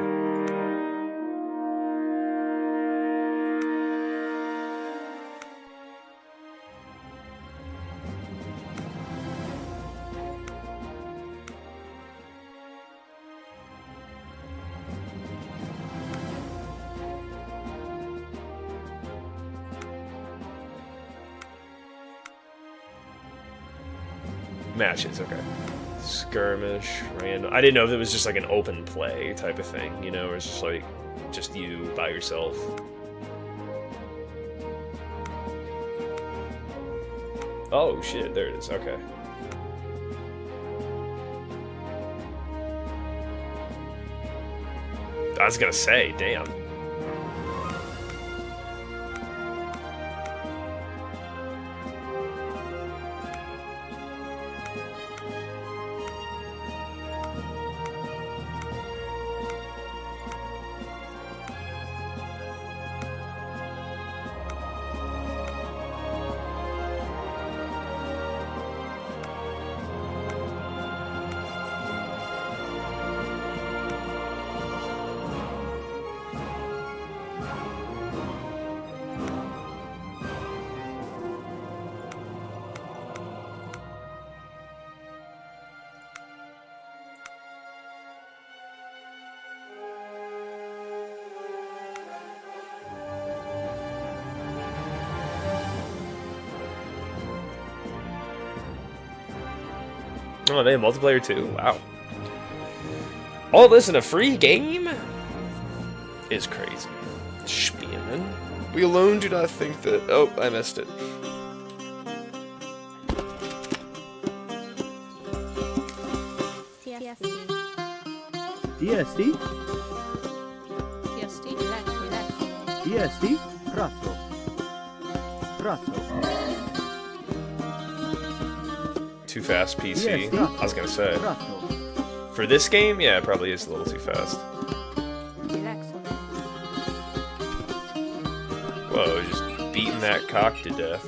Matches, okay. Skirmish, random. I didn't know if it was just like an open play type of thing, you know, or it's just like, just you by yourself. Oh shit, there it is, okay. I was gonna say, damn. Oh, they have multiplayer too? Wow. All this in a free game? Is crazy. Spielen. We alone do not think that... Oh, I missed it. EST? TST. EST? Razzo. Razzo. Too fast PC. Yeah, I was gonna say. For this game, yeah, it probably is a little too fast. Whoa, just beating that cock to death.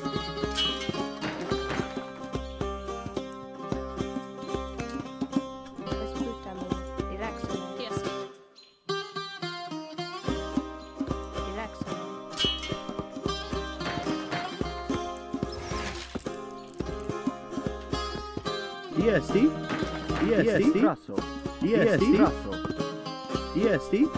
EST? EST? Razzo. EST? Razzo. EST?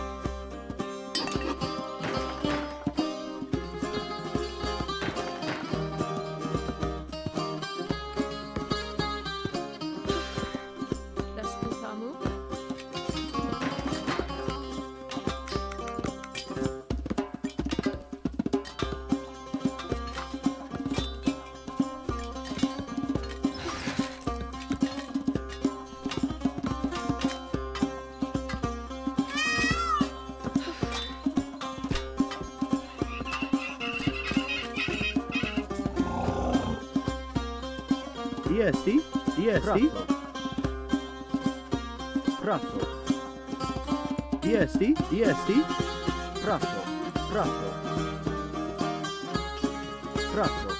EST? EST? Razzo. EST? EST? Razzo. Razzo. Razzo.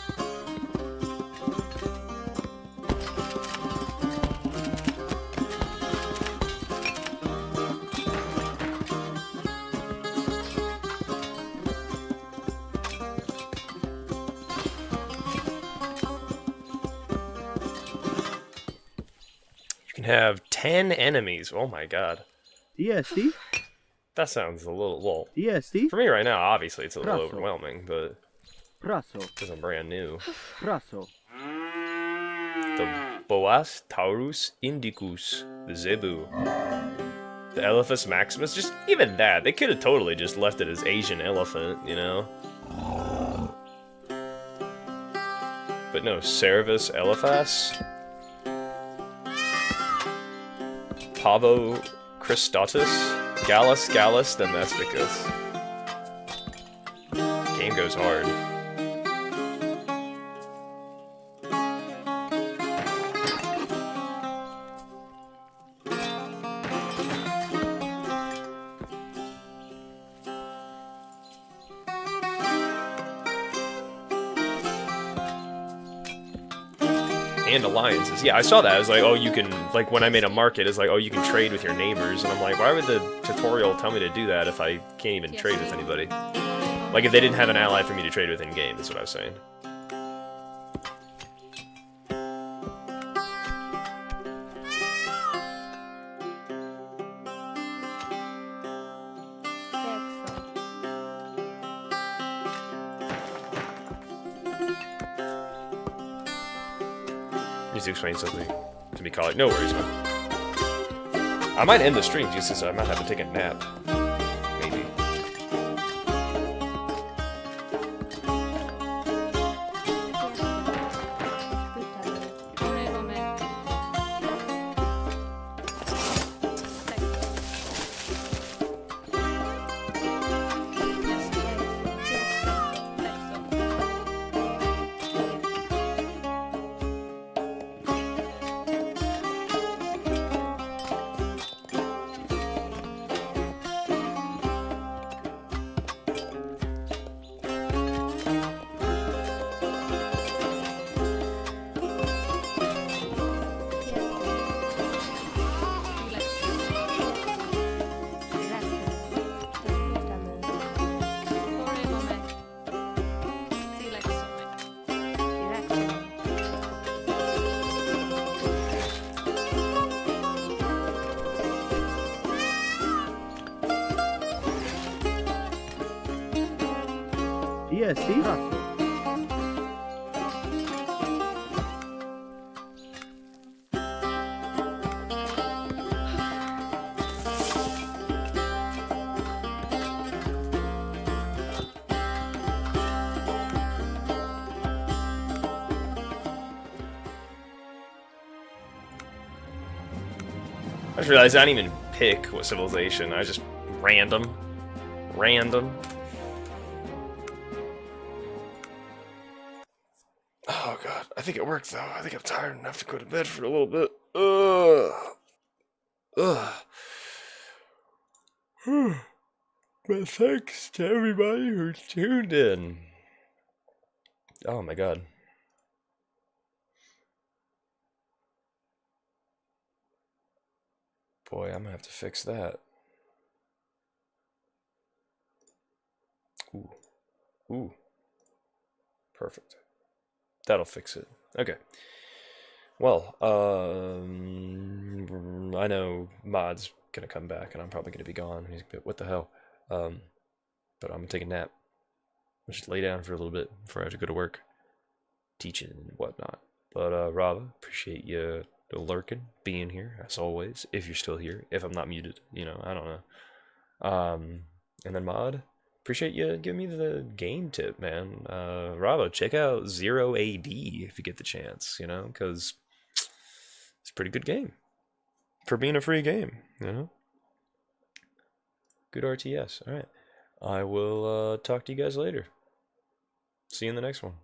Have 10 enemies. Oh my god. EST? That sounds a little well. EST? For me right now, obviously it's a little Razzo. overwhelming, but Razzo. because I'm brand new. Razzo. The Boas Taurus Indicus, the Zebu, the Elephas Maximus. Just even that, they could have totally just left it as Asian elephant, you know. But no, Cervus Elephas. Pavo Cristatus, Gallus domesticus. Game goes hard. And alliances. Yeah, I saw that. I was like, oh, you can, like, when I made a market, it's like, oh, you can trade with your neighbors. And I'm like, why would the tutorial tell me to do that if I can't even trade with anybody? Like, if they didn't have an ally for me to trade with in-game, is what I was saying. Needs to explain something to me, colleague. No worries, man. I might end the stream just as I might have to take a nap. Maybe. ESC Russell. I just realized I didn't even pick what civilization. I just random. Oh god, I think it worked though. I think I'm tired enough to go to bed for a little bit. But thanks to everybody who tuned in. Oh my god. Boy, I'm gonna have to fix that. Ooh. Perfect. That'll fix it. Okay. Well, I know Mod's gonna come back, and I'm probably gonna be gone. He's gonna be, what the hell? But I'm gonna take a nap. I'll just lay down for a little bit before I have to go to work, teaching and whatnot. But Rava, appreciate you lurking, being here as always. If you're still here, if I'm not muted, you know, I don't know. And then Mod, appreciate you giving me the game tip, man. Rava, check out 0 AD if you get the chance, you know, because it's a pretty good game for being a free game, you know. Good RTS. All right, I will talk to you guys later. See you in the next one.